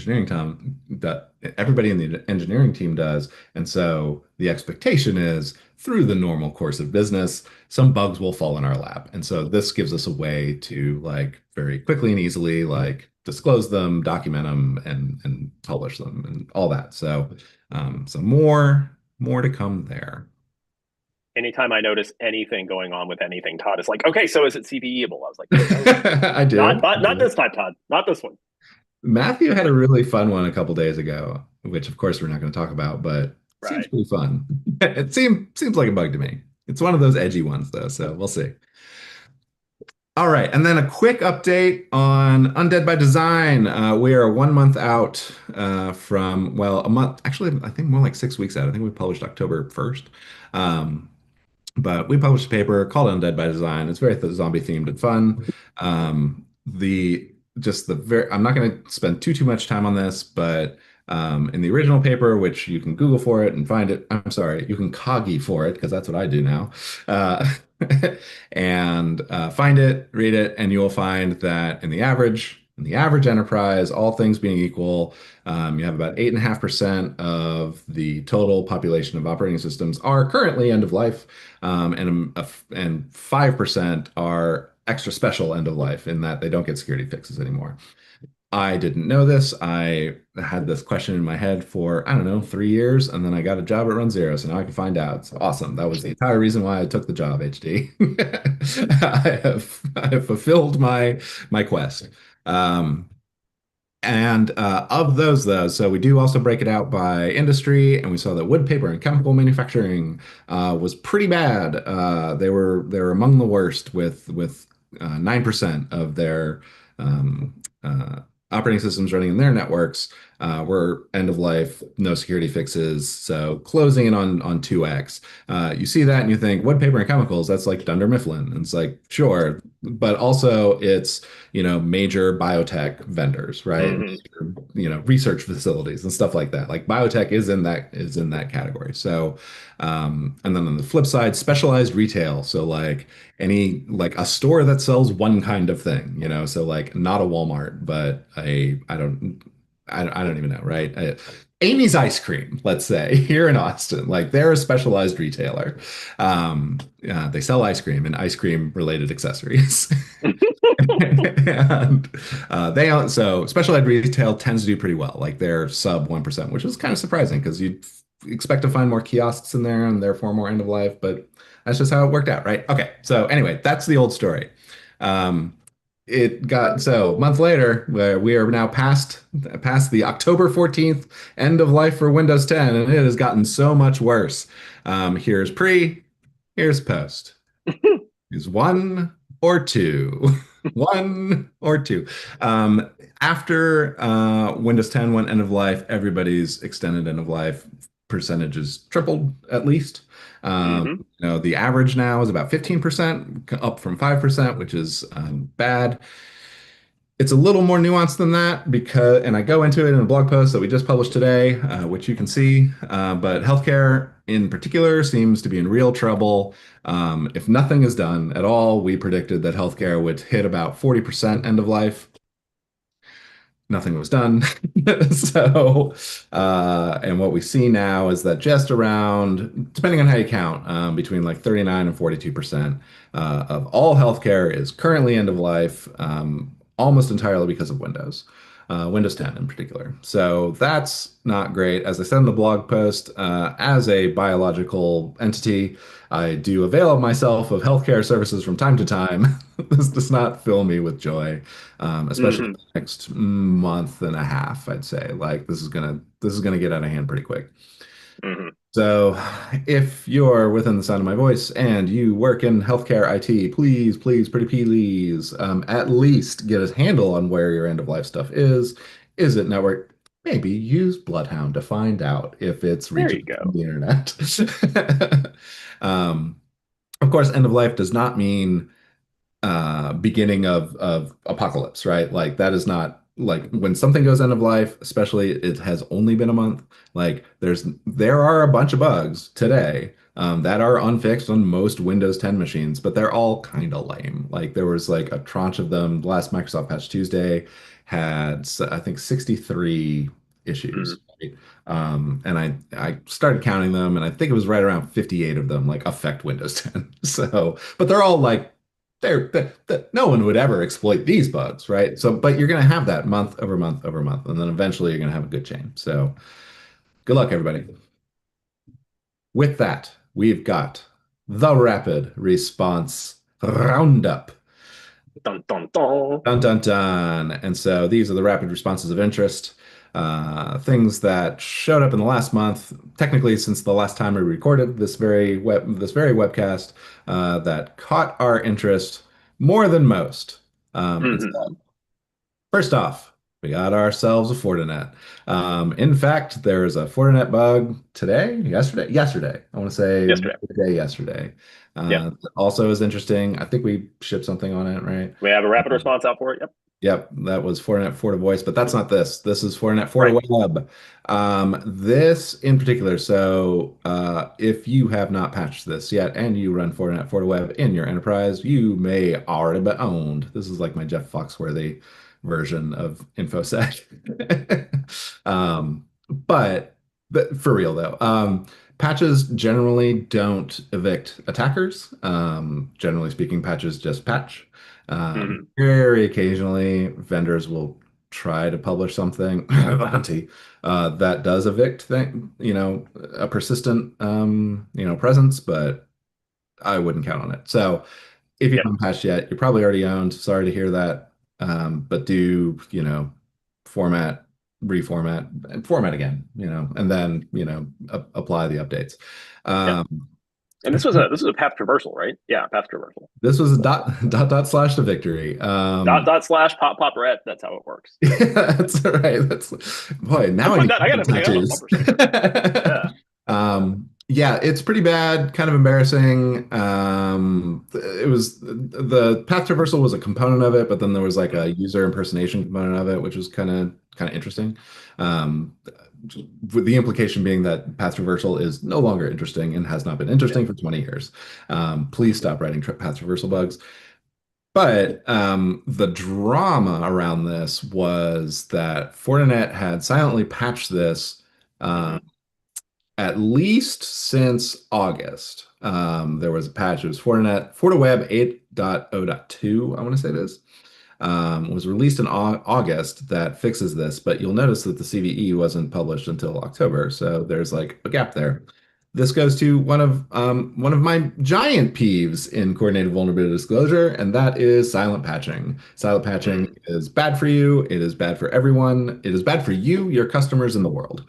Speaker 2: engineering team does. And so the expectation is through the normal course of business some bugs will fall in our lap. And so this gives us a way to like very quickly and easily like disclose them, document them, and publish them and all that. So more to come there.
Speaker 1: Anytime I notice anything going on with anything, Todd is like, okay, so is it CVEable? I was like, no,
Speaker 2: I do.
Speaker 1: not this time, Todd. Not this one.
Speaker 2: Matthew had a really fun one a couple days ago, which of course we're not going to talk about, but seems
Speaker 1: Right.
Speaker 2: pretty fun. It seems like a bug to me. It's one of those edgy ones though, so we'll see. All right, and then a quick update on Undead by Design. We are 1 month out from, well, a month, actually, I think more like 6 weeks out. I think we published October 1st. Um, but we published a paper called Undead by Design. It's very zombie themed and fun. The just the very I'm not going to spend too much time on this, but in the original paper, which you can Google for it and find it, I'm sorry, you can Coggy for it because that's what I do now. Uh, and find it, read it, and you will find that in the average enterprise, all things being equal, you have about 8.5% of the total population of operating systems are currently end of life, and 5% are extra special end of life in that they don't get security fixes anymore. I didn't know this. I had this question in my head for, I don't know, 3 years, and then I got a job at runZero, so now I can find out. It's awesome. That was the entire reason why I took the job, HD. I have fulfilled my quest. Um, and of those, though, so we do also break it out by industry, and we saw that wood, paper, and chemical manufacturing was pretty bad. They were among the worst with 9% of their um, uh, operating systems running in their networks We're end of life, no security fixes, so closing in on 2x. You see that and you think wood, paper, and chemicals, that's like Dunder Mifflin. And it's like, sure, but also it's, major biotech vendors, right?
Speaker 1: Mhm.
Speaker 2: Research facilities and stuff like that. Like biotech is in that category. So, and then on the flip side, specialized retail. So like like a store that sells one kind of thing, so like not a Walmart, but I don't even know, right? Amy's Ice Cream, let's say, here in Austin, like they're a specialized retailer. They sell ice cream and ice cream related accessories. And so specialized retail tends to do pretty well. Like they're sub 1%, which is kind of surprising because you'd expect to find more kiosks in there and therefore more end of life, but that's just how it worked out, right? Okay. So anyway, that's the old story. Um, it got so a month later, where we are now past the October 14th end of life for Windows 10, and it has gotten so much worse. Here's pre, here's post. Is one or two. One or two. After Windows 10 went end of life, everybody's extended end of life percentages tripled at least.
Speaker 1: Mhm.
Speaker 2: The average now is about 15%, up from 5%, which is bad. It's a little more nuanced than that and I go into it in a blog post that we just published today, which you can see. But healthcare in particular seems to be in real trouble. If nothing is done at all, we predicted that healthcare would hit about 40% end of life. Nothing was done. So, and what we see now is that just around, depending on how you count, between like 39 and 42% of all healthcare is currently end of life, almost entirely because of Windows 10 in particular. So that's not great. As I said in the blog post, as a biological entity, I do avail of myself of healthcare services from time to time. This does not fill me with joy, especially
Speaker 1: Mhm.
Speaker 2: the next month and a half, I'd say. Like this is gonna get out of hand pretty quick.
Speaker 1: Mhm.
Speaker 2: So, if you're within the sound of my voice and you work in healthcare IT, please, please, pretty please, at least get a handle on where your end of life stuff is. Is it network? Maybe use Bloodhound to find out if it's
Speaker 1: There you
Speaker 2: reachable from
Speaker 1: go.
Speaker 2: the internet. Um, of course, end of life does not mean beginning of apocalypse, right? Like that is not like when something goes end of life, especially it has only been a month. Like there are a bunch of bugs today that are unfixed on most Windows 10 machines, but they're all kind of lame. Like there was like a tranche of them. The last Microsoft Patch Tuesday had I think 63 issues.
Speaker 1: Mhm.
Speaker 2: Right? And I started counting them, and I think it was right around 58 of them like affect Windows 10. So, but they're all like no one would ever exploit these bugs, right? So, but you're going to have that month over month over month, and then eventually you're going to have a good chain. So, good luck, everybody. With that, we've got the rapid response roundup.
Speaker 1: Dun dun dun.
Speaker 2: Dun dun dun. And so these are the rapid responses of interest, things that showed up in the last month, technically since the last time we recorded this very webcast, that caught our interest more than most. And
Speaker 1: Mhm.
Speaker 2: so first off, we got ourselves a Fortinet. In fact, there is a Fortinet bug yesterday. I want to say
Speaker 1: Yesterday.
Speaker 2: midday yesterday.
Speaker 1: Yep.
Speaker 2: Also is interesting. I think we shipped something on it, right?
Speaker 1: We have a rapid response out for it. Yep.
Speaker 2: Yep, that was Fortinet FortiVoice, but that's not this. This is Fortinet
Speaker 1: Right.
Speaker 2: FortiWeb. This in particular, so if you have not patched this yet and you run Fortinet FortiWeb in your enterprise, you may already be owned. This is like my Jeff Foxworthy version of InfoSec. But for real though, patches generally don't evict attackers. Generally speaking, patches just patch.
Speaker 1: Mhm.
Speaker 2: Very occasionally, vendors will try to publish something bounty that does evict a persistent presence, but I wouldn't count on it. So if you
Speaker 1: Yep.
Speaker 2: haven't patched yet, you're probably already owned. Sorry to hear that. But do format, reformat, and format again, and then apply the updates.
Speaker 1: Yep.
Speaker 2: Um,
Speaker 1: And this was a path traversal, right? Yeah, path traversal.
Speaker 2: This was a dot slash to victory.
Speaker 1: Dot slash pop pop red. That's how it works.
Speaker 2: Yeah, that's right. That's boy. Now I need
Speaker 1: I gotta put that on a
Speaker 2: tattoos.
Speaker 1: bumper sticker. Yeah.
Speaker 2: Yeah, it's pretty bad, kind of embarrassing. It was the path traversal was a component of it, but then there was like a user impersonation component of it, which was kind of interesting. Um, with the implication being that path traversal is no longer interesting and has not been interesting for 20 years. Please stop writing path traversal bugs. But the drama around this was that Fortinet had silently patched this at least since August. There was a patch. It was Fortinet FortiWeb 8.0.2, I want to say it is. Was released in August that fixes this, but you'll notice that the CVE wasn't published until October, so there's like a gap there. This goes to one of my giant peeves in coordinated vulnerability disclosure, and that is silent patching. Silent patching is bad for you. It is bad for everyone. It is bad for you, your customers, and the world.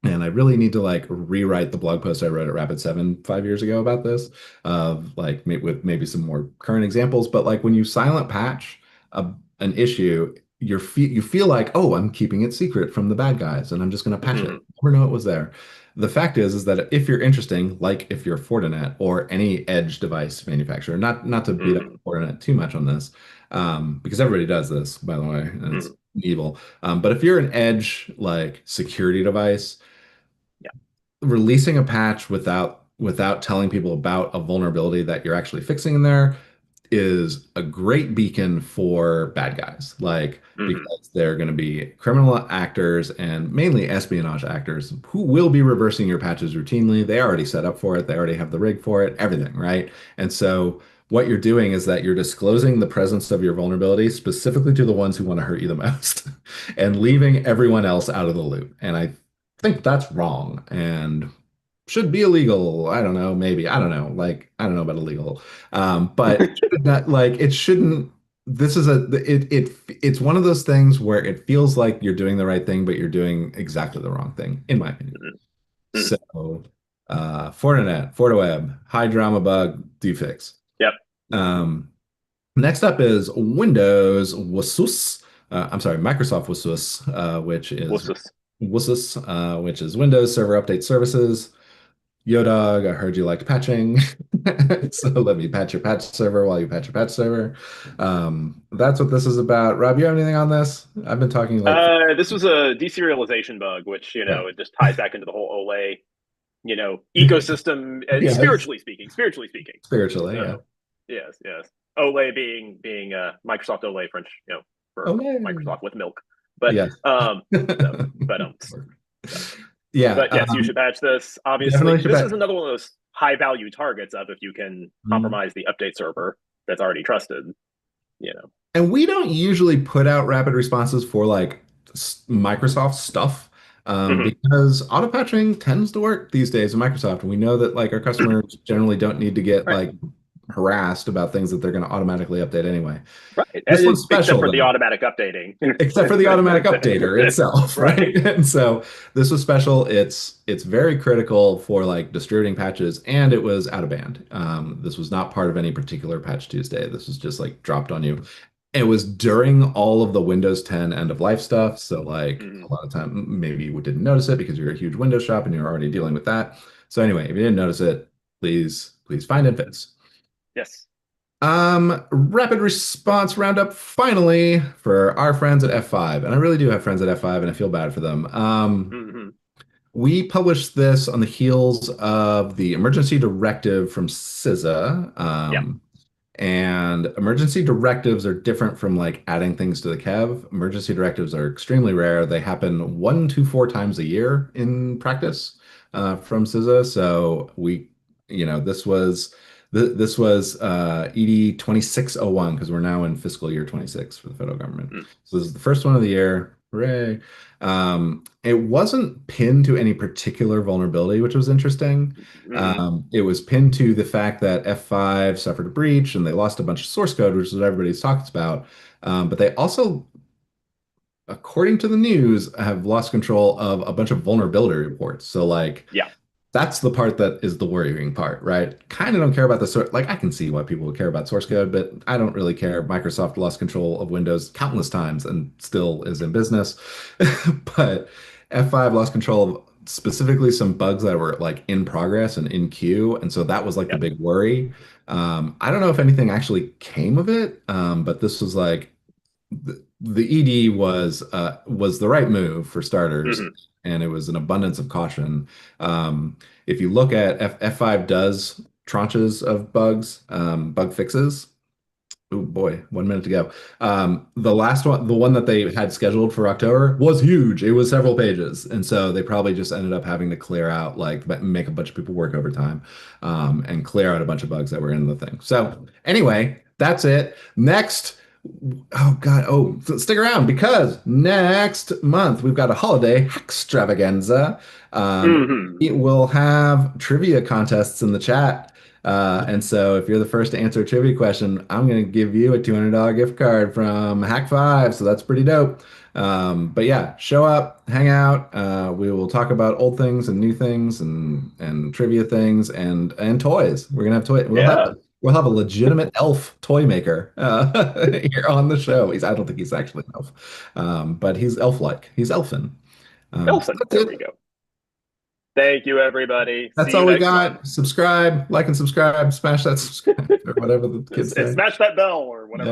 Speaker 2: And I really need to like rewrite the blog post I wrote at Rapid7 5 years ago about this, like with maybe some more current examples. But like when you silent patch an issue, you feel like, oh, I'm keeping it secret from the bad guys, and I'm just going to patch it. Never know it was there. The fact is that if you're interesting, like if you're Fortinet or any edge device manufacturer, not to beat up Fortinet too much on this, because everybody does this, by the way, and it's evil. But if you're an edge like security device, releasing a patch without telling people about a vulnerability that you're actually fixing in there is a great beacon for bad guys, like because they're going to be criminal actors and mainly espionage actors who will be reversing your patches routinely. They already set up for it. They already have the rig for it, everything, right? And so what you're doing is that you're disclosing the presence of your vulnerability specifically to the ones who want to hurt you the most and leaving everyone else out of the loop. And I think that's wrong and should be illegal. I don't know, maybe. I don't know. Like, I don't know about illegal. But that like it shouldn't. This is it's one of those things where it feels like you're doing the right thing, but you're doing exactly the wrong thing, in my opinion. So Fortinet, FortiWeb, high drama bug, do fix.
Speaker 1: Yep.
Speaker 2: Next up is Windows WSUS. I'm sorry, Microsoft WSUS, which is WSUS, which is Windows Server Update Services. Yo, dog, I heard you liked patching. So let me patch your patch server while you patch your patch server. That's what this is about. Rob, you have anything on this? I've been talking like
Speaker 1: this was a deserialization bug, which it just ties back into the whole Olay, ecosystem,
Speaker 2: Yes.
Speaker 1: spiritually speaking.
Speaker 2: Spiritually, yeah.
Speaker 1: Yes. Olay being Microsoft Olay, French, for Microsoft with milk. But
Speaker 2: yes.
Speaker 1: Yeah. But yes, you should patch this. Obviously, this is another one of those high value targets of if you can compromise the update server that's already trusted,
Speaker 2: And we don't usually put out rapid responses for like Microsoft stuff because auto patching tends to work these days in Microsoft. And we know that like our customers generally don't need to get like harassed about things that they're going to automatically update anyway.
Speaker 1: Right.
Speaker 2: This one's special,
Speaker 1: except for the automatic updating.
Speaker 2: Except for the automatic updater itself, right? And so this was special. It's very critical for like distributing patches, and it was out of band. This was not part of any particular Patch Tuesday. This was just like dropped on you. It was during all of the Windows 10 end of life stuff. So like a lot of time, maybe you didn't notice it because you're a huge Windows shop and you're already dealing with that. So anyway, if you didn't notice it, please find and fix.
Speaker 1: Yes.
Speaker 2: Rapid response roundup finally for our friends at F5. And I really do have friends at F5 and I feel bad for them. We published this on the heels of the emergency directive from CISA. And emergency directives are different from like adding things to the kev. Emergency directives are extremely rare. They happen 1 to 4 times a year in practice from CISA. So this was ED 2601 because we're now in fiscal year 26 for the federal government. So this is the first one of the year. Hooray. It wasn't pinned to any particular vulnerability, which was interesting. It was pinned to the fact that F5 suffered a breach and they lost a bunch of source code, which is what everybody's talked about. But they also, according to the news, have lost control of a bunch of vulnerability reports. So like That's the part that is the worrying part, right? Kind of don't care about the sort. Like I can see why people would care about source code, but I don't really care. Microsoft lost control of Windows countless times and still is in business. But F5 lost control of specifically some bugs that were like in progress and in queue, and so that was like the
Speaker 1: Yep.
Speaker 2: big worry. I don't know if anything actually came of it, but this was like the ED was the right move for starters,
Speaker 1: Mhm.
Speaker 2: and it was an abundance of caution. If you look at F5 does tranches of bugs, bug fixes. Oh boy, 1 minute to go. The last one, the one that they had scheduled for October, was huge. It was several pages, and so they probably just ended up having to clear out, like, make a bunch of people work overtime, and clear out a bunch of bugs that were in the thing. So anyway, that's it. Next. Oh God! Oh, stick around because next month we've got a holiday extravaganza.
Speaker 1: Mhm.
Speaker 2: We will have trivia contests in the chat, and so if you're the first to answer a trivia question, I'm going to give you a $200 gift card from Hack5. So that's pretty dope. But yeah, show up, hang out. We will talk about old things and new things and trivia things and toys. We're gonna have toys.
Speaker 1: Yeah.
Speaker 2: We'll have a legitimate elf toy maker here on the show. I don't think he's actually an elf, but he's elf-like. He's elfin. So
Speaker 1: Elfin.
Speaker 2: that's
Speaker 1: There we
Speaker 2: it.
Speaker 1: go. Thank you, everybody.
Speaker 2: That's
Speaker 1: See you
Speaker 2: all we
Speaker 1: next month.
Speaker 2: got. Subscribe, like and subscribe, smash that subscribe, or whatever the kids say.
Speaker 1: Smash that bell or whatever.